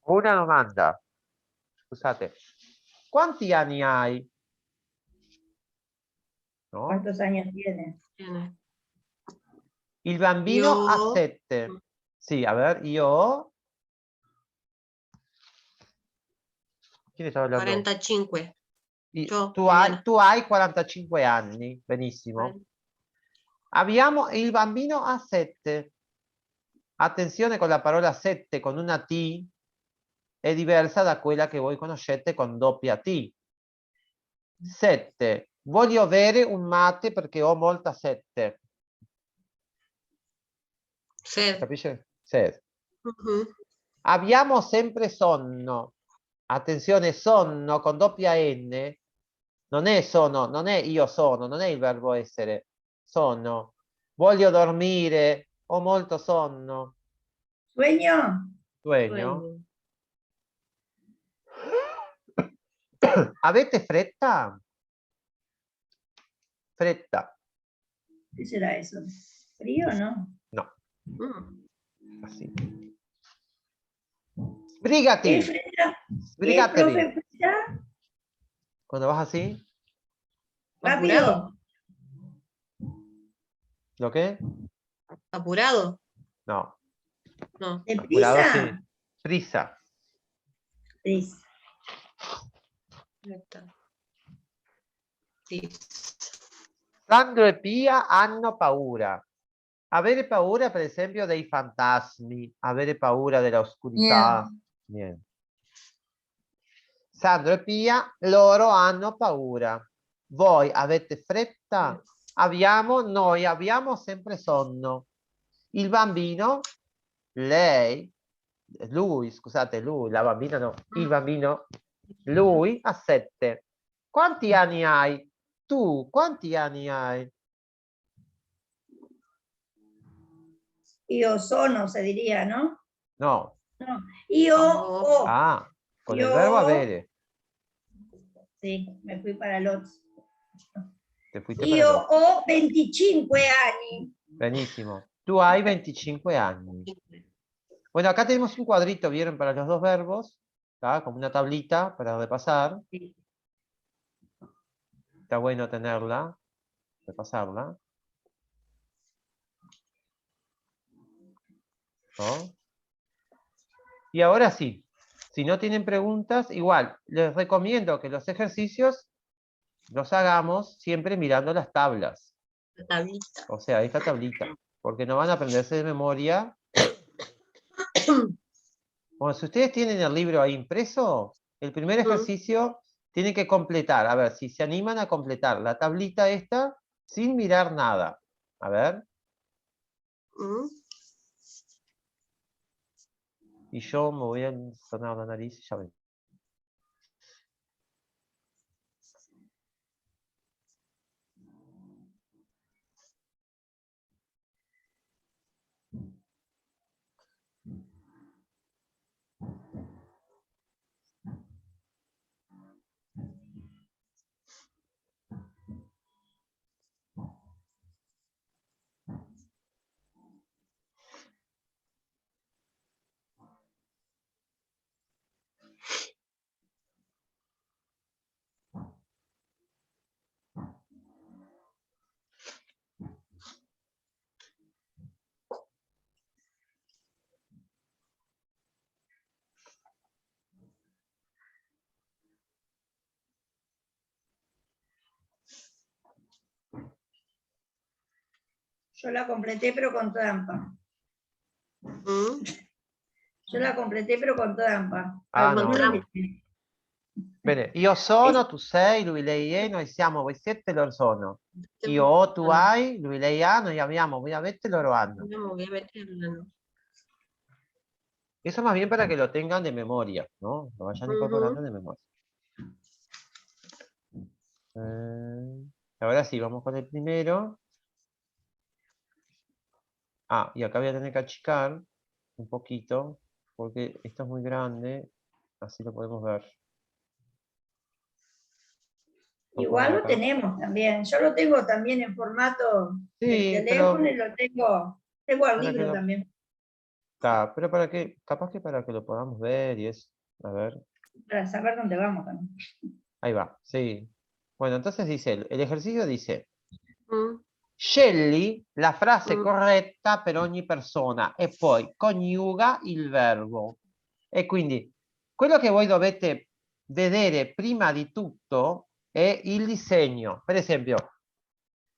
Una domanda. Scusate. Quanti anni hai? ¿No? ¿Cuántos años tiene? Il bambino ha 7. Sí, a ver, io... ¿Quién está hablando? 45. Tu hai 45 anni, benissimo. Abbiamo il bambino a 7. Attenzione con la parola 7 con una T è diversa da quella che voi conoscete con doppia T. 7. Voglio avere un mate perché ho molta sete. Sed. Capisce? Sed. Abbiamo sempre sonno. Attenzione, sonno con doppia N. Non è sono, non è io sono, non è il verbo essere. Sonno. Voglio dormire, ho molto sonno. Sueño. Sueño. Avete fretta? Fretta. ¿Qué será eso? ¿Frío o no? No. Así. Sbrigati. Sbrigatevi. ¿Profe, fretta? Cuando vas así. Rápido. ¿Lo qué? ¿Apurado? No. No. Apurado, ¿Deprisa? sí. Prisa. Prisa. Sandro e Pia hanno paura. Avere paura, per esempio, dei fantasmi. Avere paura dell'oscurità. Niente. Sandro e Pia, loro hanno paura. Voi avete fretta? Noi abbiamo sempre sonno. Il bambino, lei, lui, scusate, lui, la bambina no, il bambino, lui ha 7. Quanti anni hai? Tu, quanti anni hai? Io sono, se diría, ¿no? No. No. Io ho. Ah, con el verbo avere. Sí, me fui para el otro. Te fuiste Io para el ho 25 anni. Benissimo. Tu hai 25 anni. Bueno, acá tenemos un cuadrito, ¿vieron? Para los dos verbos, ¿tá? Como una tablita para repasar. Sí. Está bueno tenerla, repasarla. ¿No? Y ahora sí, si no tienen preguntas, igual, les recomiendo que los ejercicios los hagamos siempre mirando las tablas. La tablita. O sea, esta tablita. Porque no van a aprenderse de memoria. Bueno, si ustedes tienen el libro ahí impreso, el primer ejercicio tienen que completar. A ver, si se animan a completar la tablita esta sin mirar nada. A ver. Y yo me voy a sonar la nariz y ya ven. Yo la completé, pero con trampa. Mm. Yo la completé, però con trampa. Ah, Con no. trampa. Bene, io sono, tu sei, lui, lei è, noi siamo, voi siete, loro sono. Io ho, tu Ah, hai, lui, lei ha, noi abbiamo, voi avete, loro hanno. no, obviamente no. Eso más bien para que lo tengan de memoria, ¿no? Lo vayan incorporando de memoria. Ahora sí, vamos con el primero. Ah, y acá voy a tener que achicar un poquito, porque esto es muy grande, así lo podemos ver. Igual lo tenemos también. Yo lo tengo también en formato Sí, del pero teléfono y lo tengo al para que libro lo, también. pero para que, capaz que para que lo podamos ver y es, a ver, Para saber dónde vamos también. ahí va, sí. Bueno, entonces dice, el ejercicio dice, Mm, scegli la frase Mm. corretta per ogni persona e poi coniuga il verbo. E quindi quello che voi dovete vedere prima di tutto è il disegno. Per esempio,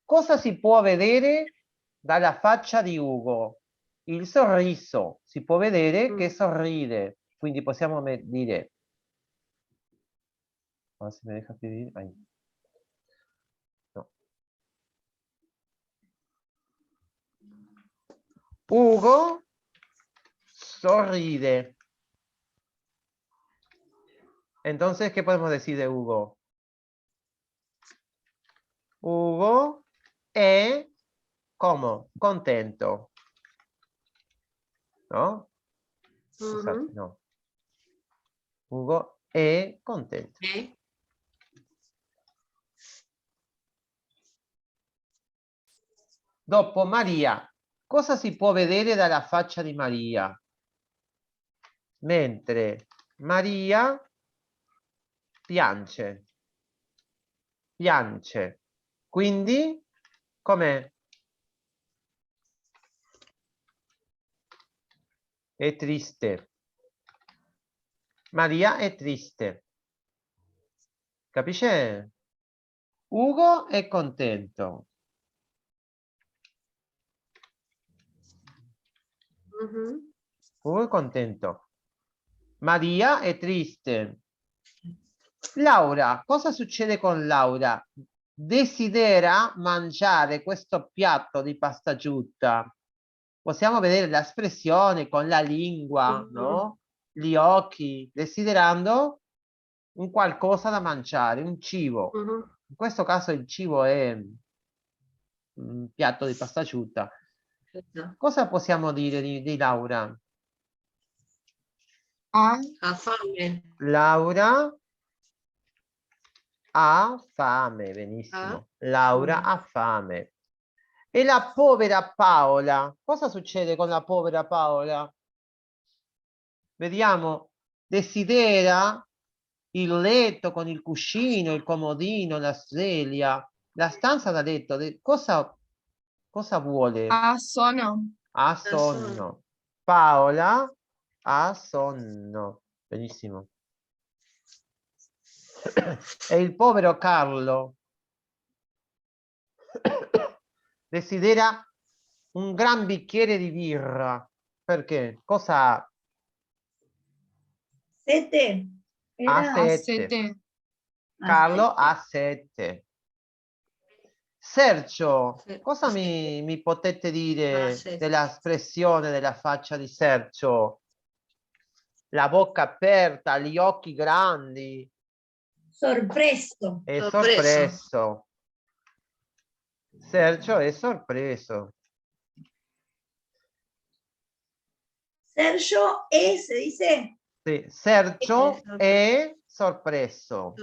cosa si può vedere dalla faccia di Ugo? Il sorriso. Si può vedere che sorride. Quindi possiamo dire... Ah, se me deja escribir. Ahí. No. Ugo sorride. Entonces, ¿qué podemos decir de Hugo? Hugo è ¿cómo? Contento. ¿No? Scusate, no. Hugo è contento. Dopo Maria. Cosa si può vedere dalla faccia di Maria? Mentre Maria piange. Piange. Quindi, com'è? È triste. Maria è triste. Capisce? Ugo è contento. Ugo è contento. Maria è triste. Laura, cosa succede con Laura? Desidera mangiare questo piatto di pasta asciutta. Possiamo vedere l'espressione con la lingua, no? Gli occhi, desiderando un qualcosa da mangiare, un cibo. In questo caso il cibo è un piatto di pasta asciutta. Cosa possiamo dire di Laura? Ha fame. Laura ha fame, benissimo. Laura ha fame. E la povera Paola? Cosa succede con la povera Paola? Vediamo. Desidera il letto con il cuscino, il comodino, la sveglia, la stanza da letto. Cosa vuole? Ha sonno. Ha sonno. Paola ha sonno. Benissimo. E il povero Carlo desidera un gran bicchiere di birra. Perché? Cosa ha? Sete. Ha sete. Carlo ha sete. Sergio, cosa mi potete dire dell'espressione della faccia di Sergio? La bocca aperta, gli occhi grandi. Sorpreso. È sorpreso. Sergio è sorpreso. Sergio es, se dice. Sí, Sergio è sorpreso.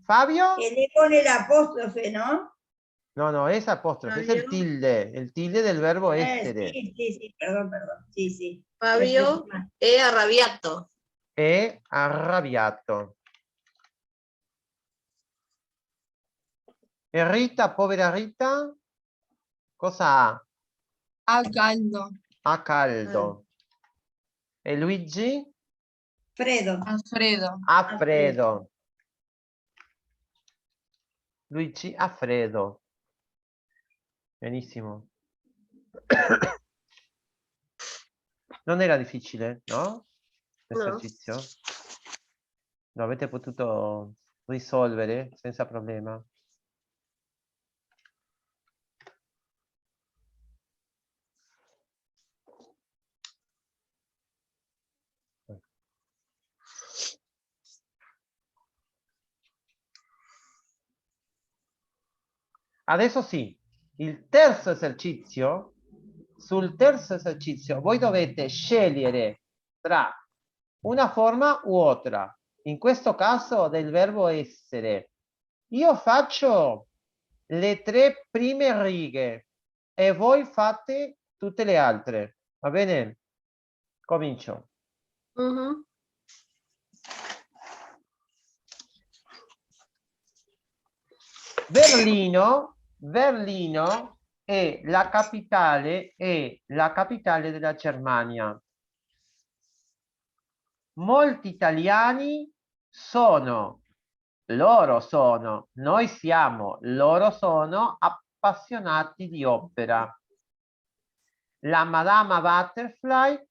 Fabio? E le pone el apóstrofe, ¿no? No, es apóstrofe, es el tilde del verbo essere. Sí, perdón, sí. Fabio è arrabbiato. È arrabbiato. E Rita, povera Rita, cosa ha? Ha caldo. Ha caldo. E Luigi? Alfredo. Luigi ha freddo. Benissimo. Non era difficile, no? No. L'esercizio? Lo avete potuto risolvere senza problema? Adesso sì, il terzo esercizio, sul terzo esercizio voi dovete scegliere tra una forma u otra, in questo caso del verbo essere. Io faccio le 3 prime righe e voi fate tutte le altre, va bene? Comincio. Berlino è la capitale della Germania. Molti italiani loro sono appassionati di opera. La Madama Butterfly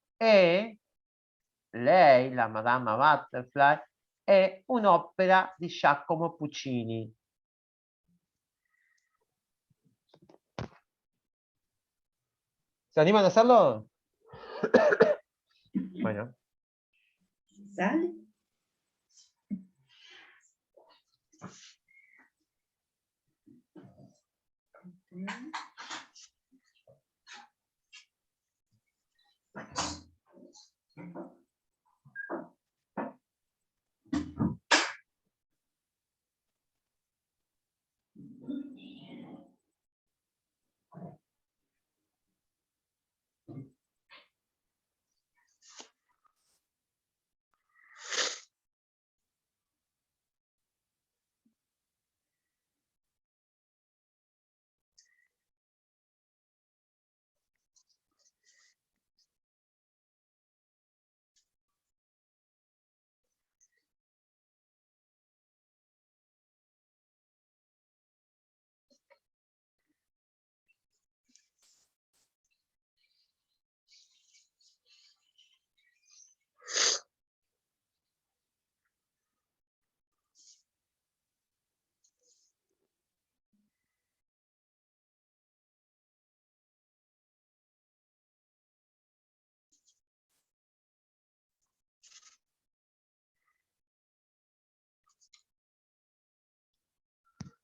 la Madama Butterfly è un'opera di Giacomo Puccini. ¿Se animan a hacerlo? Bueno. ¿Sale?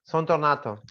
Sono tornato.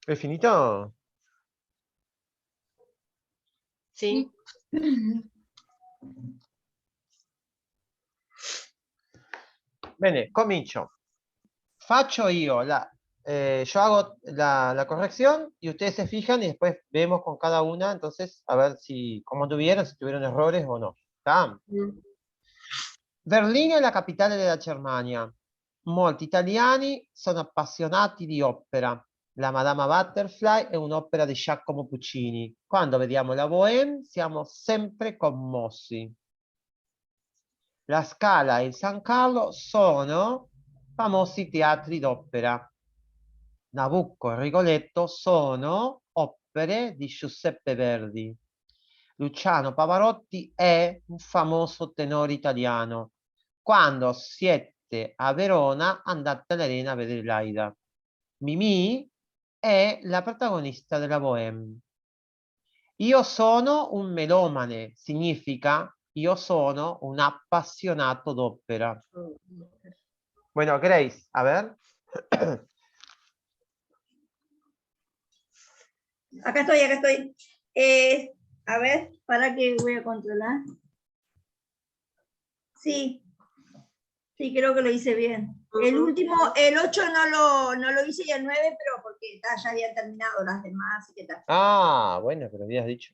¿È finito? Sì. Bene, comincio. Faccio io yo hago la corrección y ustedes se fijan y después vemos con cada una, entonces, a ver cómo tuvieron, si tuvieron errores o no. ¿Está? Berlino è la capitale della Germania. Molti italiani sono appassionati di opera. La Madama Butterfly è un'opera di Giacomo Puccini. Quando vediamo la Bohème siamo sempre commossi. La Scala e il San Carlo sono famosi teatri d'opera. Nabucco e Rigoletto sono opere di Giuseppe Verdi. Luciano Pavarotti è un famoso tenore italiano. Quando siete a Verona andate all'Arena a vedere l'Aida. Mimì è la protagonista della Bohème. Io sono un melomane, significa io sono un appassionato d'opera. Bueno, Grace, a ver. Acá estoy. A ver, para que voy a controlar. Sí, creo que lo hice bien. El último, el 8 no lo hice y el 9, pero porque ya habían terminado las demás. ¿Qué tal? Ah, bueno, pero habías dicho.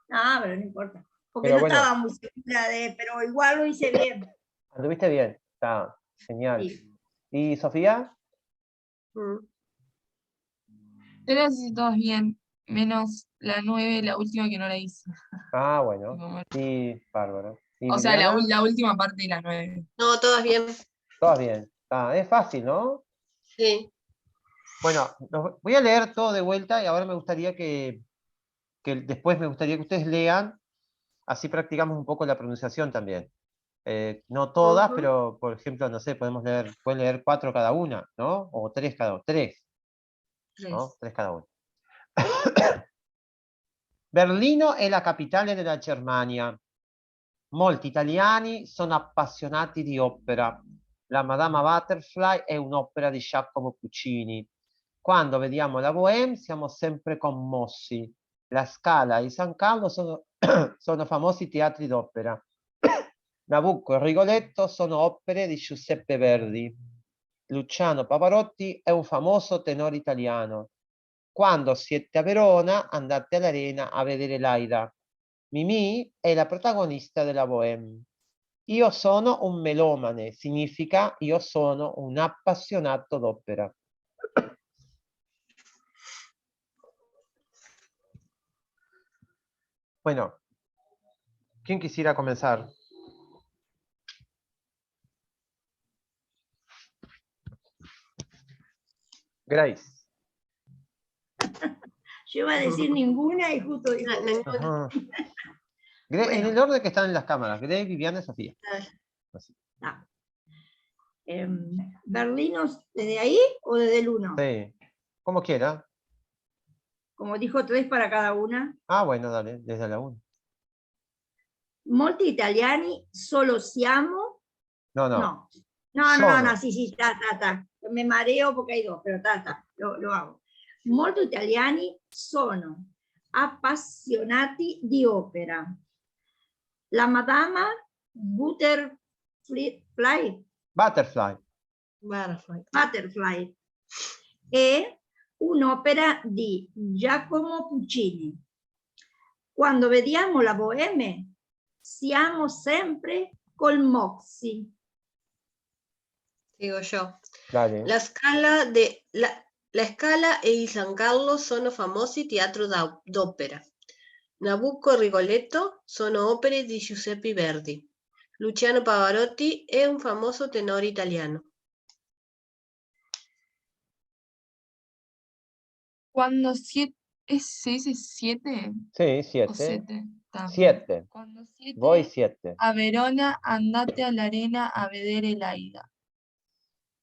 Ah, pero no importa. Porque Pero no bueno. estaba muy segura pero igual lo hice bien. Anduviste bien, está genial. Sí. ¿Y Sofía? Yo las hice todas bien, menos la 9, la última que no la hice. Ah, bueno. Sí, bárbaro. ¿Y O sea, la Liliana? última parte de la 9. No, todas bien. Todas bien. Es fácil, ¿no? Sí. Bueno, voy a leer todo de vuelta y ahora me gustaría que después me gustaría que ustedes lean, así practicamos un poco la pronunciación también. No todas, pero por ejemplo, no sé, pueden leer 4 cada una, ¿no? O 3 cada una. 3, ¿no? 3 cada una. Berlino è la capitale della Germania. Molti italiani sono appassionati di opera. La Madama Butterfly è un'opera di Giacomo Puccini. Quando vediamo la Bohème siamo sempre commossi. La Scala e San Carlo sono, sono famosi teatri d'opera. Nabucco e Rigoletto sono opere di Giuseppe Verdi. Luciano Pavarotti è un famoso tenore italiano. Quando siete a Verona andate all'Arena a vedere l'Aida. Mimì è la protagonista della Bohème. Io sono un melomane, significa io sono un appassionato d'opera. Bueno, ¿quién quisiera comenzar? Grace. Yo iba a decir ninguna y justo dijo. Ninguna. Bueno. En el orden que están en las cámaras, Grace, Viviana y Sofía. Así. ¿Berlinos desde ahí o desde el 1? Sí, como quiera. Como dijo 3 para cada una. Ah, bueno, dale, desde la 1. Molti italiani solo siamo. No. No, sí, ta. Me mareo porque hay 2, pero lo hago. Molti italiani sono appassionati di opera. La Madama Butterfly è un'opera di Giacomo Puccini. Quando vediamo la Bohème siamo sempre commossi. Digo yo. Dale. La Scala e il San Carlo sono famosi teatri d'opera. Nabucco e Rigoletto sono opere di Giuseppe Verdi. Luciano Pavarotti è un famoso tenore italiano. Cuando se dice 7. Sí, 7. 7. 7. Cuando 7. Voi 7. A Verona andate a la arena a vedere l'Aida.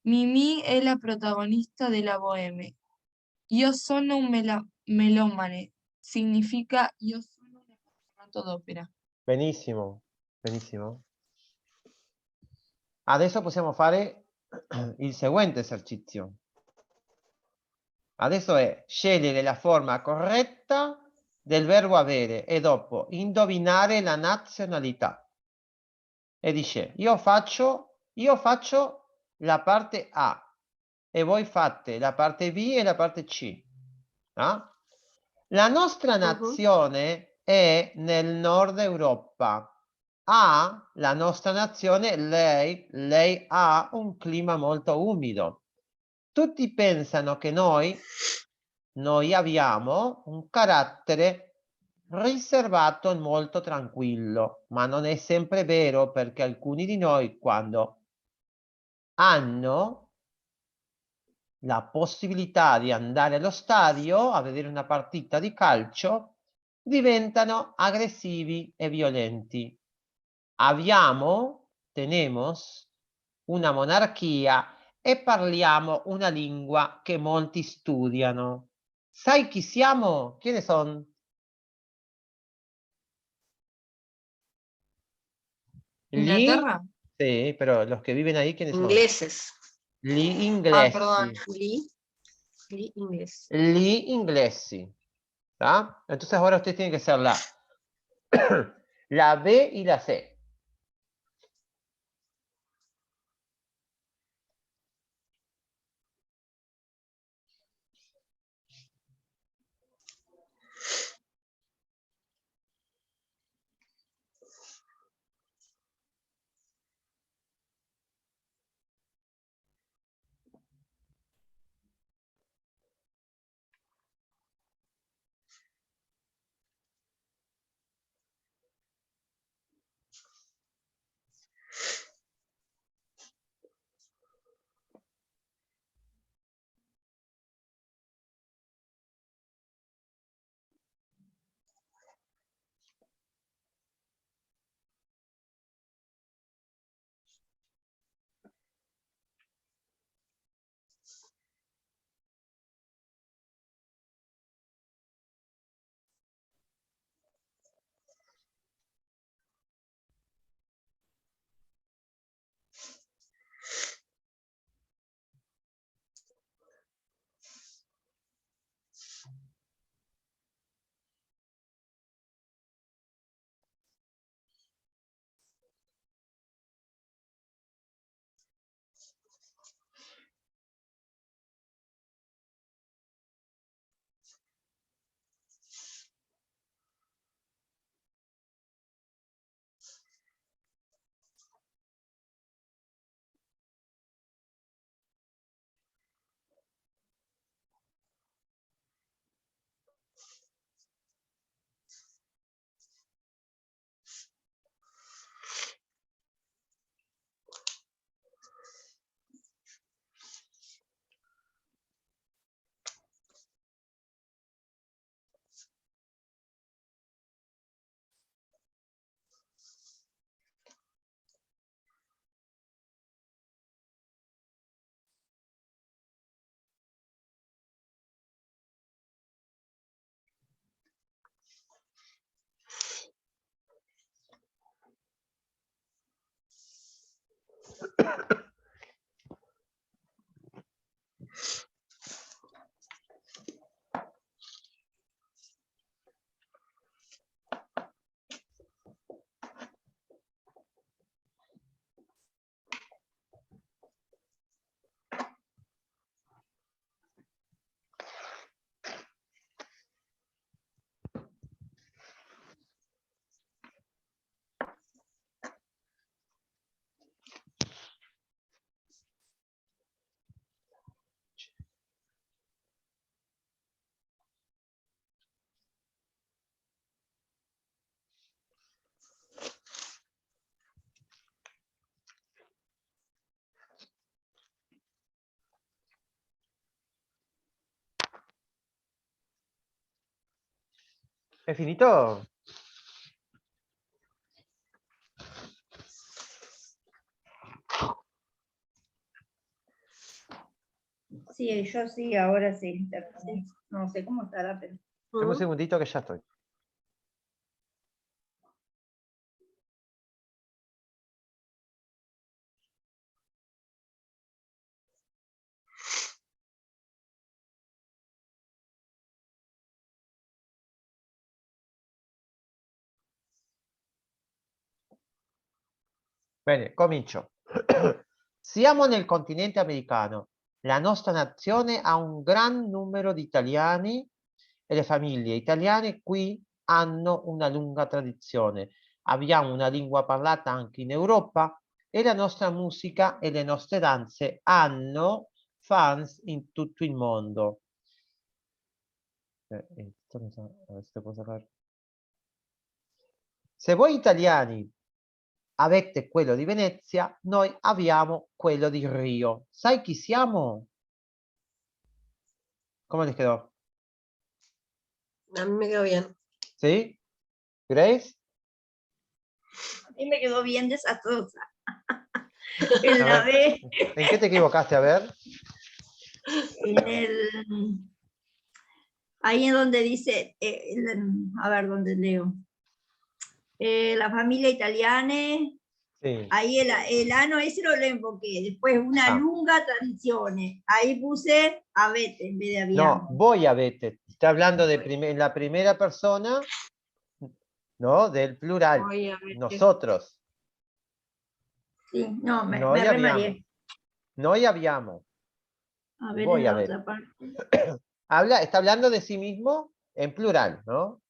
Mimì è la protagonista de la Bohème. Io sono un melomane. Significa io sono un appassionato d'opera. Benissimo. Adesso possiamo fare il seguente esercizio. Adesso è scegliere la forma corretta del verbo avere e dopo indovinare la nazionalità. E dice, io faccio la parte A e voi fate la parte B e la parte C. Ah? La nostra nazione è nel nord Europa. La nostra nazione, lei ha un clima molto umido. Tutti pensano che noi abbiamo un carattere riservato e molto tranquillo, ma non è sempre vero perché alcuni di noi quando hanno la possibilità di andare allo stadio a vedere una partita di calcio diventano aggressivi e violenti. Tenemos una monarchia e parliamo una lingua che molti studiano. Sai chi siamo? ¿Quiénes son? ¿Inglaterra? Sí, pero los que viven ahí, ¿quiénes son? Ingleses. Gli inglesi. perdón. Inglés. Gli inglesi. ¿Tá? Entonces ahora ustedes tienen que hacer la B y la C. ¿Es finito? Sí, yo sí, ahora sí. No sé cómo estará, pero... Dame un segundito que ya estoy. Bene, comincio. Siamo nel continente americano. La nostra nazione ha un gran numero di italiani e le famiglie italiane qui hanno una lunga tradizione. Abbiamo una lingua parlata anche in Europa e la nostra musica e le nostre danze hanno fans in tutto il mondo. Se voi italiani avete quello di Venezia, noi abbiamo quello di Rio. Sai chi siamo? ¿Cómo les quedó? A mí me quedó bien. ¿Sí? ¿Grace? A mí me quedó bien desastrosa. En la B. ¿En qué te equivocaste? A ver. En el... Ahí en donde dice, a ver, donde leo. La familia italiana. Sí. Ahí el ano ese lo enfoqué. Después una lunga tradizione. Ahí puse avete en vez de abbiamo. No, voi avete. Está hablando de en la primera persona, ¿no? Del plural. Voi avete. Nosotros. Sí, no, me Noi abbiamo. remarié. Noi abbiamo. A ver, Voi en la avete. otra parte. Está hablando de sí mismo en plural, ¿no?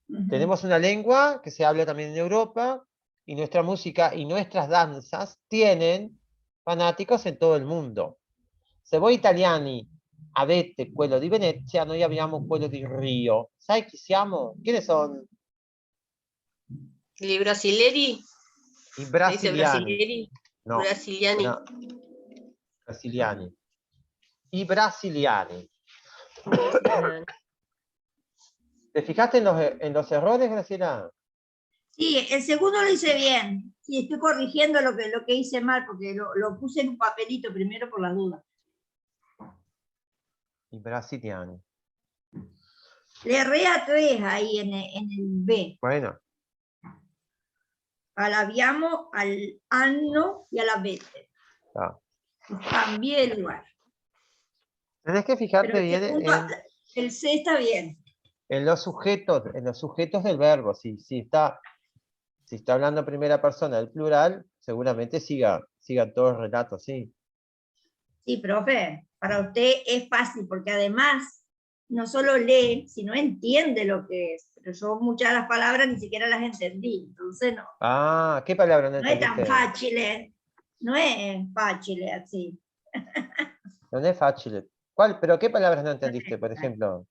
Ujú. Tenemos una lengua que se habla también en Europa y nuestra música y nuestras danzas tienen fanáticos en todo el mundo. Se voi italiani avete quello di Venezia, noi abbiamo quello di Rio. ¿Sai chi siamo? ¿Quiénes son? ¿Y brasileri? I ¿Se dice brasiliani. brasileri? No, Brasiliani. brasiliani. I brasiliani. Brasiliani. ¿Te fijaste en los errores, Graciela? Sí, el segundo lo hice bien. Sí, estoy corrigiendo lo que hice mal, porque lo puse en un papelito primero por las dudas. I brasiliani. Le erré a 3 ahí en el B. Bueno, Al abbiamo, al anno y al avete. está. Cambié el lugar. Tenés que fijarte Pero el bien segundo, el C está bien. en los sujetos del verbo. Si está hablando en primera persona del plural, seguramente siga todo el relato, sí. Sí, profe, para usted es fácil, porque además no solo lee, sino entiende lo que es. Pero yo muchas de las palabras ni siquiera las entendí, entonces no. Ah, ¿qué palabra no No es tan entendiste? fácil, no es fácil así. No es fácil. ¿Pero qué palabras no entendiste, por ejemplo?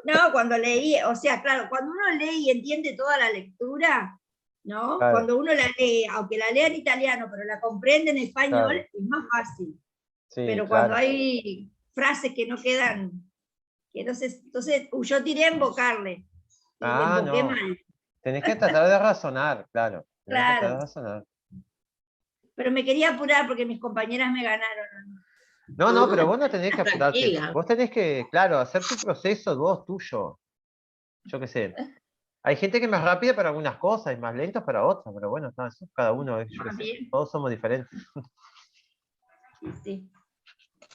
No, cuando leí, o sea, claro, cuando uno lee y entiende toda la lectura, ¿no? Claro. Cuando uno la lee, aunque la lea en italiano, pero la comprende en español, Claro. es más fácil. Sí, Pero claro. cuando hay frases que no quedan, que entonces yo tiré a invocarle. Y le invoqué No. mal. Tenés que tratar de razonar, claro. Tenés que tratar de Claro. razonar. Pero me quería apurar porque mis compañeras me ganaron. No, pero vos no tenés que apurarte. Tranquila. Vos tenés que, claro, hacer tu proceso vos tuyo. Yo qué sé. Hay gente que es más rápida para algunas cosas y más lentos para otras, pero bueno, no, eso cada uno, yo qué sé, Bien. todos somos diferentes. Sí.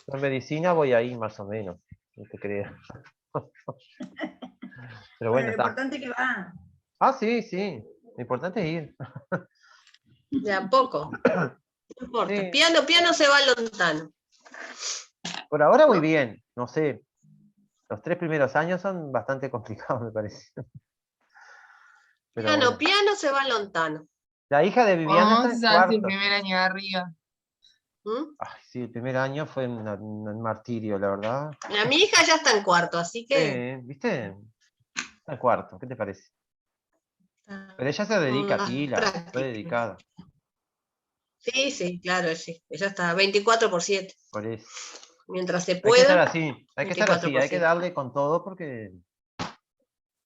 Yo en medicina voy ahí más o menos, no te creas. Pero bueno, Lo está. importante es que va. Ah, sí, lo importante es ir. De a poco. No importa. Sí. Piano se va lontano. Por ahora muy ¿No? bien, no sé. Los 3 primeros años son bastante complicados, me parece. Pero bueno. Piano se va lontano. La hija de Viviana ¿Cómo está en sabes el cuarto. primer año de arriba? ¿Mm? Ay, sí, el primer año fue un martirio, la verdad. Mi hija ya está en cuarto, así que. Sí, ¿viste? Está en cuarto, ¿qué te parece? Pero ella se dedica, Más pila, práctica. fue dedicada. Sí, claro, sí. Ella está 24/7. Por eso. Mientras se Hay que estar pueda. así, hay que 24/7. darle con todo porque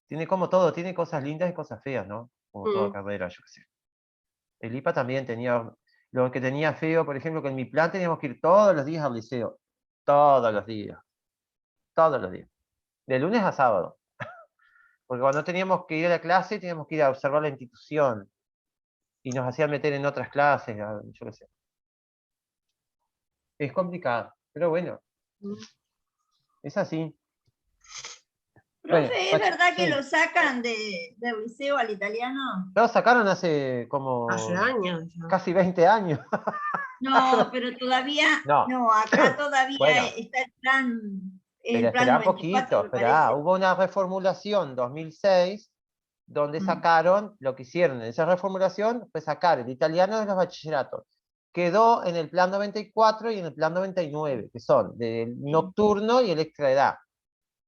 tiene como todo, tiene cosas lindas y cosas feas, ¿no? Como toda carrera, yo qué sé. El IPA también tenía, lo que tenía feo, por ejemplo, que en mi plan teníamos que ir todos los días al liceo. Todos los días. Todos los días. De lunes a sábado. Porque cuando teníamos que ir a la clase, teníamos que ir a observar la institución. Y nos hacían meter en otras clases, yo qué sé. Es complicado, pero bueno. Es así. Profe, Bueno, ¿es verdad que sí. lo sacan del liceo al italiano? Lo sacaron hace como Hace años. Ya. casi 20 años. No, pero todavía, No. acá todavía Bueno. está el plan, Pero el plan esperá 94, poquito, me esperá. parece. Hubo una reformulación 2006 donde sacaron, lo que hicieron en esa reformulación fue sacar el italiano de los bachilleratos. Quedó en el plan 94 y en el plan 99, que son del nocturno y el extraedad,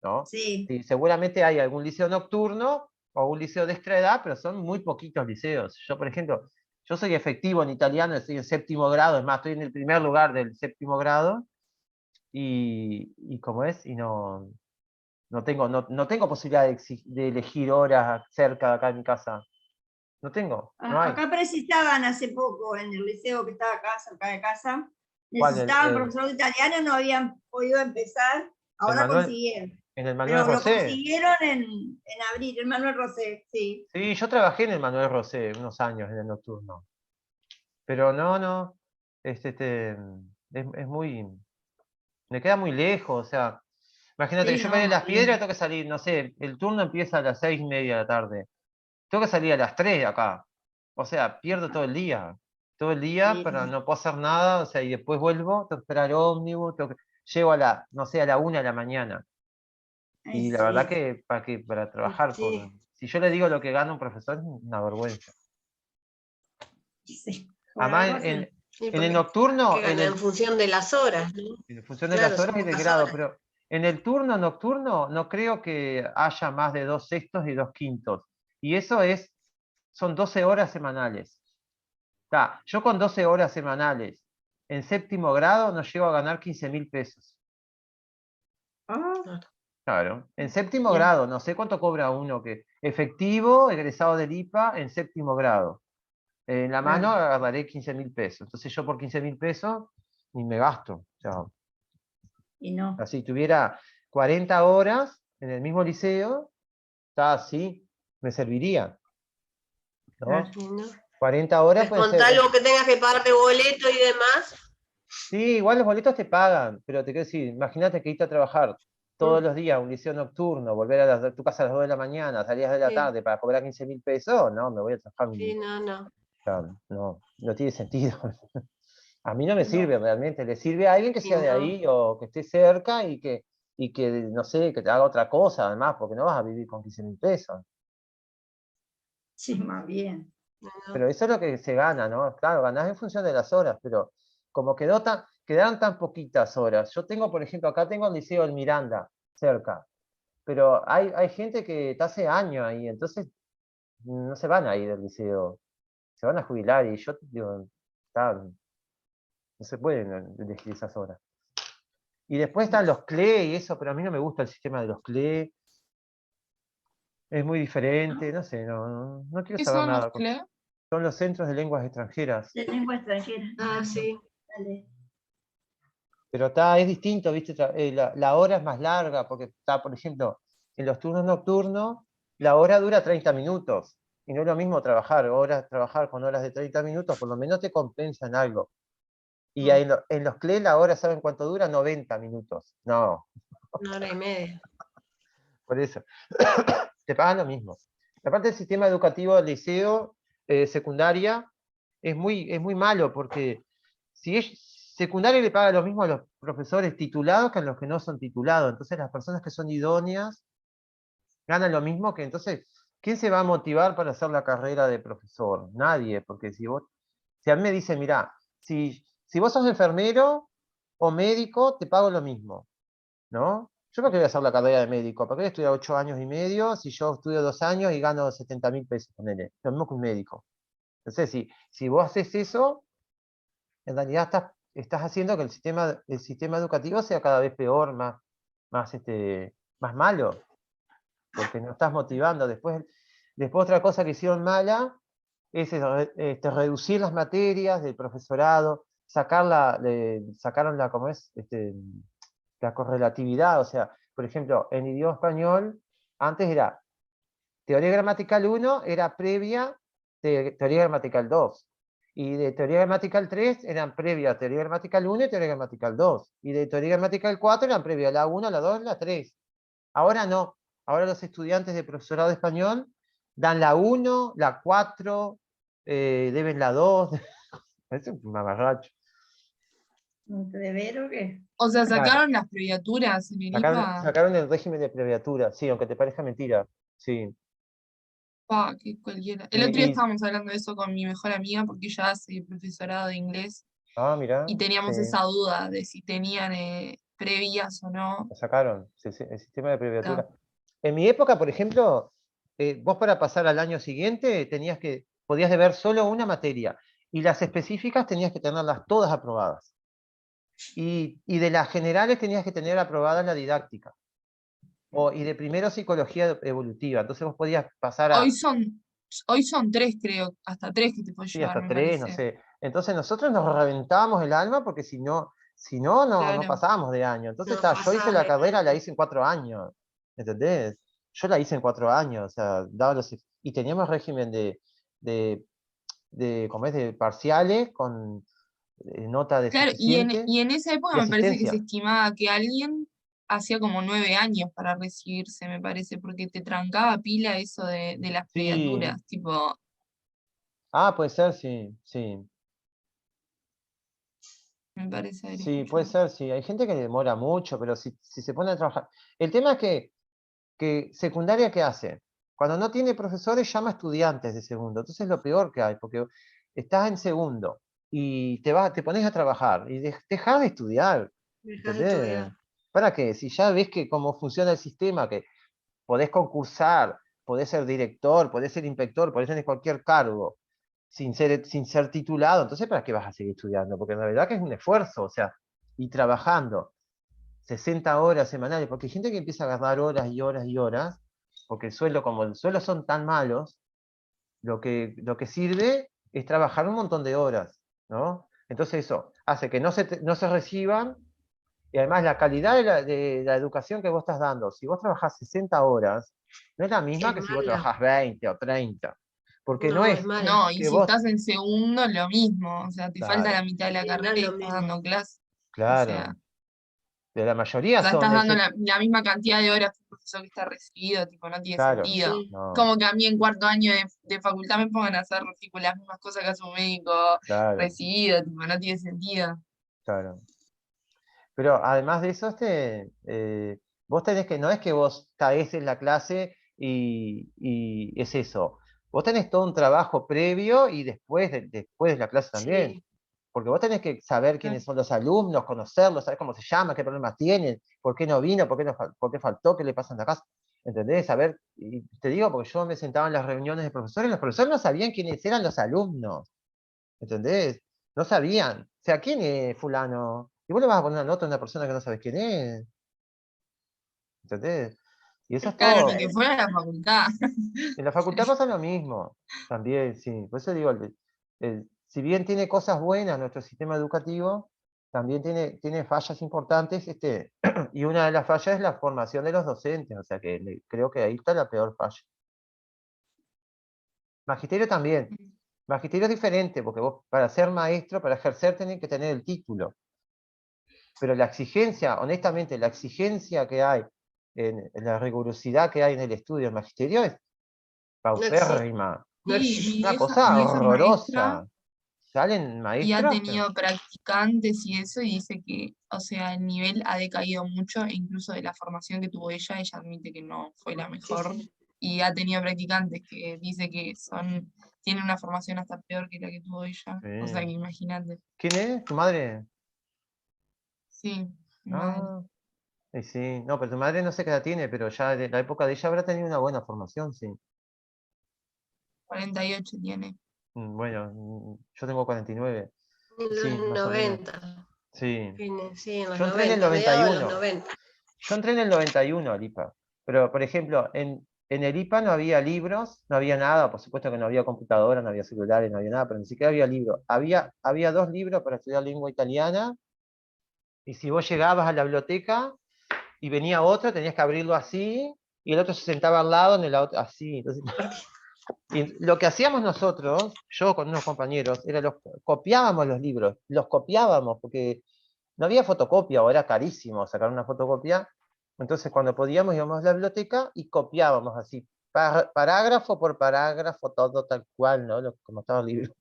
¿no? Sí. Sí, seguramente hay algún liceo nocturno o un liceo de extraedad, pero son muy poquitos liceos. Yo, por ejemplo, yo soy efectivo en italiano, estoy en 7º grado, es más, estoy en el primer lugar del 7º grado, y como es, y no tengo posibilidad de elegir horas cerca de acá de mi casa. No tengo, no hay. Acá precisaban hace poco, en el liceo que estaba acá, cerca de casa, ¿Cuál? necesitaban profesor de italiano, no habían podido empezar, ahora Manuel? consiguieron. En el Manuel Pero lo Rosé. consiguieron en abril, el Manuel Rosé, sí. Sí, yo trabajé en el Manuel Rosé unos años en el nocturno. Pero no. Es muy. Me queda muy lejos, o sea. Imagínate que Sí, yo no, me en Las más bien. Piedras, tengo que salir, no sé, el turno empieza a las 6:30 de la tarde. Tengo que salir a las 3 de acá. O sea, pierdo todo el día. Todo el día, Sí, pero no puedo hacer nada, o sea, y después vuelvo, tengo que esperar ómnibus, llego a la, no sé, a la 1 de la mañana. ay, Y la verdad sí, que para trabajar Sí, si yo le digo lo que gana un profesor es una vergüenza. sí. Por algo Además, sí. sí, en el porque nocturno, que gana en función de las horas, ¿no? en función de Claro, las horas son y del pocas grado, horas. pero en el turno nocturno no creo que haya más de 2/6 y 2/5. Y eso son 12 horas semanales. Yo con 12 horas semanales en séptimo grado no llego a ganar 15.000 pesos. Ah, Claro, en séptimo bien. grado, no sé cuánto cobra uno que efectivo, egresado del IPA en séptimo grado. En la mano Claro. agarraré 15.000 pesos. Entonces yo por 15.000 pesos ni me gasto. O sea, Y no. si tuviera 40 horas en el mismo liceo, está así, me serviría. ¿No? Claro. Sí, ¿no? 40 horas pueden Descontar ser. lo que tengas que pagar de boleto y demás. Sí, igual los boletos te pagan, pero te quiero decir, imagínate que irte a trabajar todos los días a un liceo nocturno, volver a tu casa a las 2 de la mañana, salías de la Sí, tarde para cobrar 15.000 pesos, no, me voy a trabajar. sí, no. Claro, no tiene sentido. A mí no me No. sirve realmente, le sirve a alguien que Y sea de no. ahí o que esté cerca y que no sé, que te haga otra cosa además, porque no vas a vivir con 15.000 pesos. Sí, más bien. Pero eso es lo que se gana, ¿no? Claro, ganás en función de las horas, pero como quedaron tan poquitas horas. Yo tengo, por ejemplo, acá tengo el Liceo del Miranda, cerca, pero hay gente que está hace años ahí, entonces no se van a ir del liceo, se van a jubilar y yo digo, no se pueden elegir esas horas. Y después están los CLE y eso, pero a mí no me gusta el sistema de los CLE, es muy diferente, no sé, no quiero ¿Qué saber son los nada. CLE? Son los centros de lenguas extranjeras. De lengua extranjera. Ah, sí. Dale. Pero es distinto, ¿viste? La hora es más larga, porque está, por ejemplo, en los turnos nocturnos, la hora dura 30 minutos. Y no es lo mismo trabajar con horas de 30 minutos, por lo menos te compensan algo. Y en los CLE la hora, ¿saben cuánto dura? 90 minutos. No, 1 hora y media. por eso. Te pagan lo mismo. Aparte del sistema educativo del liceo, secundaria, es muy malo, porque si es secundaria le paga lo mismo a los profesores titulados que a los que no son titulados. Entonces las personas que son idóneas ganan lo mismo que entonces, ¿quién se va a motivar para hacer la carrera de profesor? Nadie, porque si a mí me dicen, mirá, si vos sos enfermero o médico, te pago lo mismo, ¿no? Yo para qué voy a hacer la carrera de médico, ¿para qué voy a estudiar 8 años y medio si yo estudio 2 años y gano 70.000 pesos, ponele? Lo mismo que un médico. Entonces, si vos haces eso, en realidad estás haciendo que el sistema educativo sea cada vez peor, más malo, porque no estás motivando. Después otra cosa que hicieron mala es reducir las materias del profesorado, sacaron ¿cómo es? La correlatividad, o sea, por ejemplo, en idioma español, antes era teoría gramatical 1, era previa de teoría gramatical 2. Y de teoría gramatical 3 eran previa a teoría gramatical 1 y teoría gramatical 2. Y de teoría gramatical 4 eran previa a la 1, la 2, la 3. Ahora no. Ahora los estudiantes de profesorado de español dan la 1, la 4, deben la 2. Es un mamarracho. ¿De ver o qué? O sea, Claro. sacaron las previaturas en el IPA. Sacaron el régimen de abreviatura, sí, aunque te parezca mentira. Sí. Pa, que cualquiera. El otro día Y, estábamos hablando de eso con mi mejor amiga porque ella hace profesorado de inglés mirá, y sí. teníamos esa duda de si tenían previas o no. Lo sacaron, sí, el sistema de Claro. abreviatura. En mi época, por ejemplo, vos para pasar al año siguiente podías deber solo una materia y las específicas tenías que tenerlas todas aprobadas. Y de las generales tenías que tener aprobada la didáctica. Y de primero psicología evolutiva. Entonces vos podías pasar Hoy son 3, creo, hasta 3 que te puedes sí, llevar, hasta me 3, no parece. sé. Entonces nosotros nos reventábamos el alma porque si no Claro. pasábamos de año. Entonces No yo hice pasás la de carrera, la año. hice en 4 años. ¿entendés? Yo la hice en 4 años, o sea, y teníamos régimen ¿cómo es? De parciales con nota de Claro, suficiente y en esa y época me parece que se asistencia. estimaba que alguien hacía como 9 años para recibirse, me parece, porque te trancaba pila eso de las Sí, pediaturas, tipo, puede ser, sí, sí. me parece haber Sí, puede escuchado. ser, sí. Hay gente que demora mucho, pero si se pone a trabajar. El tema es que secundaria, ¿qué hace? Cuando no tiene profesores, llama a estudiantes de segundo. Entonces es lo peor que hay, porque estás en segundo y te pones a trabajar y dejás de estudiar, Dejas de ¿entendés? estudiar. ¿Para qué? Si ya ves que cómo funciona el sistema, que podés concursar, podés ser director, podés ser inspector, podés tener cualquier cargo sin ser titulado, entonces ¿para qué vas a seguir estudiando? Porque la verdad que es un esfuerzo, o sea, y trabajando 60 horas semanales, porque hay gente que empieza a agarrar horas y horas y horas, porque como el suelo son tan malos, lo que sirve es trabajar un montón de horas, ¿no? Entonces eso hace que no se reciban, y además la calidad de la educación que vos estás dando, si vos trabajás 60 horas, no es la misma Es que si vos mala. trabajás 20 o 30, porque no No, es es mala. No, y que si vos, estás en segundo, lo mismo, o sea, te falta la claro, mitad de la Sí, no es carrera y lo estás mismo. dando clase. O sea, claro, de la mayoría estás son dando ese, la misma cantidad de horas que un profesor que está recibido, tipo, no tiene claro, sentido. Sí. no, Como que a mí en cuarto año de facultad me pongan a hacer tipo, las mismas cosas que hace un médico claro, recibido, tipo, no tiene sentido. claro. Pero además de eso, vos tenés que, no es que vos caes en la clase y es eso. Vos tenés todo un trabajo previo y después de la clase también. Sí. Porque vos tenés que saber quiénes son los alumnos, conocerlos, saber cómo se llaman, qué problemas tienen, por qué no vino, por qué faltó, qué le pasa en la casa. ¿Entendés? Saber, y te digo, porque yo me sentaba en las reuniones de profesores, los profesores no sabían quiénes eran los alumnos. ¿Entendés? No sabían. O sea, ¿quién es fulano? Y vos le vas a poner una nota a una persona que no sabes quién es. ¿Entendés? Y eso es Claro, ni todo. que fuera la facultad. En la facultad pasa lo mismo. También, sí. Por eso digo, si bien tiene cosas buenas nuestro sistema educativo, también tiene fallas importantes, y una de las fallas es la formación de los docentes. O sea que creo que ahí está la peor falla. Magisterio también. Magisterio es diferente, porque vos para ser maestro, para ejercer, tenés que tener el título. Pero la exigencia, honestamente, la exigencia que hay en la rigurosidad que hay en el estudio del magisterio es No existe. paupérrima. No Sí, existe. Una cosa mi vieja es maestra horrorosa. Salen y ha maestros, pero tenido practicantes y eso, y dice que, o sea, el nivel ha decaído mucho, e incluso de la formación que tuvo ella admite que no fue la Sí, mejor, sí. y ha tenido practicantes que dice que tienen una formación hasta peor que la que tuvo ella, o sea que sí. imagínate, ¿Quién es? ¿Tu madre? sí, mi madre, Ah, y sí. No, pero tu madre no sé qué edad tiene, pero ya de la época de ella habrá tenido una buena formación, sí. 48 tiene. Bueno, yo tengo 49. En Sí, los más o menos. 90. Sí. Sí, en los Yo entré en el 90, mediados de los 91. 90. Yo entré en el 91 al IPA, pero por ejemplo, en el IPA no había libros, no había nada, por supuesto que no había computadora, no había celulares, no había nada, pero ni siquiera había libros. Había 2 libros para estudiar lengua italiana, y si vos llegabas a la biblioteca y venía otro, tenías que abrirlo así, y el otro se sentaba al lado en el otro, así. Entonces, y lo que hacíamos nosotros, yo con unos compañeros, era copiábamos los libros, los copiábamos, porque no había fotocopia, o era carísimo sacar una fotocopia. Entonces, cuando podíamos, íbamos a la biblioteca y copiábamos así, parágrafo por parágrafo, todo tal cual, ¿no? Como estaba el libro.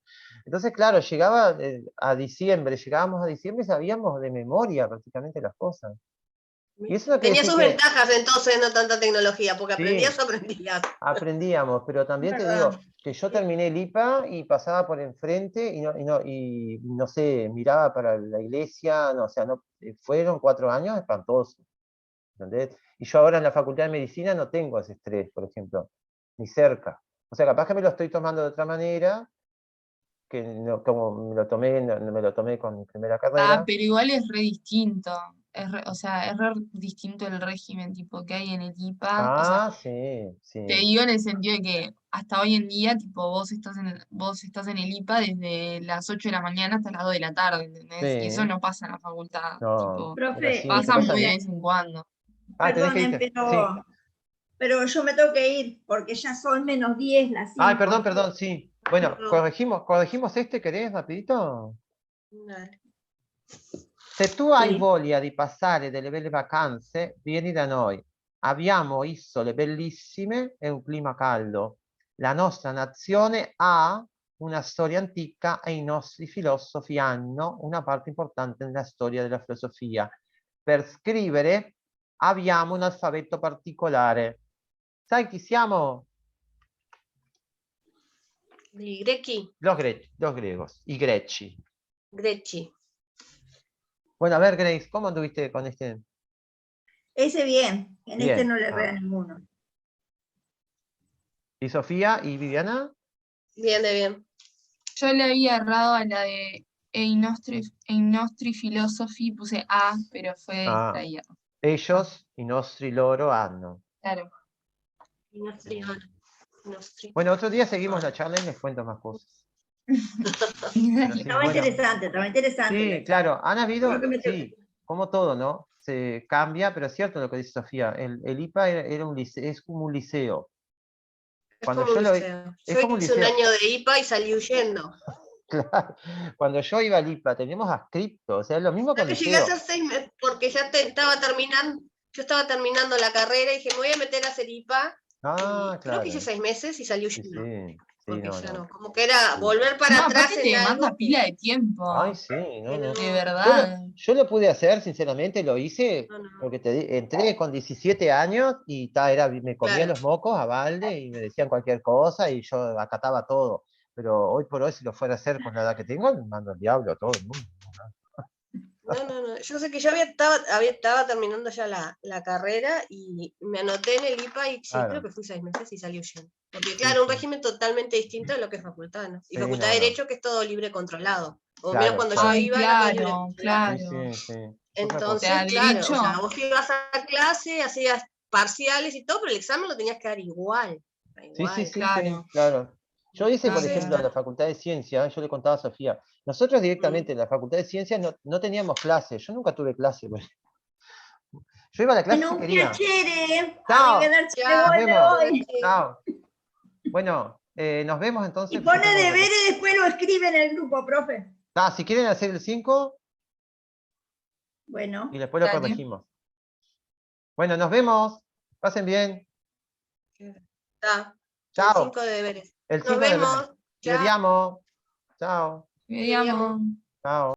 Entonces, claro, llegábamos a diciembre y sabíamos de memoria prácticamente las cosas. Y eso no quiere Tenía decir sus que, ventajas entonces, no tanta tecnología, porque sí, aprendías o aprendías. aprendíamos, pero también te ¿Verdad? digo que yo terminé el IPA y pasaba por enfrente y no sé, miraba para la iglesia, no, o sea, no, fueron 4 años espantosos. ¿Entendés? Y yo ahora en la Facultad de Medicina no tengo ese estrés, por ejemplo, ni cerca. O sea, capaz que me lo estoy tomando de otra manera, que no, como no me lo tomé con mi primera Ah, carrera. pero igual es re distinto. O sea, es re distinto el régimen tipo que hay en el IPA. O sea, Ah, sí, te sí, digo en el sentido de que hasta hoy en día, tipo, vos estás en el IPA desde las 8 de la mañana hasta las 2 de la tarde, ¿entendés? Y eso sí, no pasa en la facultad, no, tipo, era Profe, así, te pasa puedes muy de salir. vez en cuando. Ah, tenés que perdonen, irte. Sí, Pero yo me tengo que ir, porque ya son -10 las 5. Ay, perdón, sí. Bueno, corregimos este, ¿querés, rapidito? Dale. Se tu hai Sì. voglia di passare delle belle vacanze, vieni da noi. Abbiamo isole bellissime e un clima caldo. La nostra nazione ha una storia antica e i nostri filosofi hanno una parte importante nella storia della filosofia. Per scrivere abbiamo un alfabeto particolare. Sai chi siamo? ¿Y Greci? Los griegos, i greci. Greci. Bueno, a ver, Grace, ¿cómo anduviste con este? Ese bien, en Bien. este no le erré a ninguno. ¿Y Sofía y Viviana? Bien, de bien. Yo le había errado a la de Ei nostri filosofi, puse A, pero fue Ah. distraída. Ellos, i nostri loro hanno. Claro. Y nostri. Bueno, otro día seguimos la charla y les cuento más cosas. Pero sí, Estaba bueno. interesante, estaba interesante. Sí, la charla. claro, han habido, Creo que me sí, como todo, ¿no? Se cambia, pero es cierto lo que dice Sofía. El IPA era un liceo, es como un liceo. Es Cuando como yo un lo liceo. es Yo como un hice un liceo. año de IPA y salí huyendo. Claro. Cuando yo iba al IPA teníamos adscripto, o sea, es lo mismo Creo con que llegué a liceo. hacer 6 meses porque ya estaba terminando. Yo estaba terminando la carrera y dije, me voy a meter a hacer IPA. Ah, Y creo que hice claro. 6 meses y salí Sí, huyendo. sí. Sí, Porque no, ya no. no. Como que era Sí. volver para No, atrás aparte te en demanda algo. pila de tiempo. Ay, sí, no, no. De Yo verdad. yo lo pude hacer, sinceramente, lo hice No, no. porque entré con 17 años y me comía Claro. los mocos a balde y me decían cualquier cosa y yo acataba todo. Pero hoy por hoy, si lo fuera a hacer con la edad que tengo, me mando al diablo a todo el mundo. No. Yo sé que yo estaba terminando ya la carrera y me anoté en el IPA y sí, Claro. creo que fui 6 meses y salí huyendo. Porque Sí, claro, un sí. régimen totalmente distinto de lo que es facultad, ¿no? Y Sí, facultad no, de no. Derecho que es todo libre controlado. O Claro, menos cuando yo claro. Ay, iba era todo libre claro, controlado. Sí, claro. sí, sí. Otra cosa. Entonces, sea, claro, derecho. o sea, vos ibas a clase, hacías parciales y todo, pero el examen lo tenías que dar igual. Sí, sí, sí, Claro. sí, claro. Yo hice, por Entonces, ejemplo, en la claro. Facultad de Ciencias, yo le contaba a Sofía, nosotros directamente en la Facultad de Ciencias no teníamos clases, yo nunca tuve clase. Pues. Yo iba a la clase Bueno, si un quería. piacere. Chao, Arrivederci, me Ya, nos voy, me vemos. voy. Chao. Bueno, nos vemos Y entonces. pone Fíjate cuando- deber y después lo escribe en el grupo, profe. Ah, si quieren hacer el 5 Bueno. y después lo Dale. corregimos. Bueno, nos vemos. Pasen bien. Está. El Chao. 5 de deberes. El Nos 5 de vemos. Ci vediamo. Chao. Veíamos. Chao.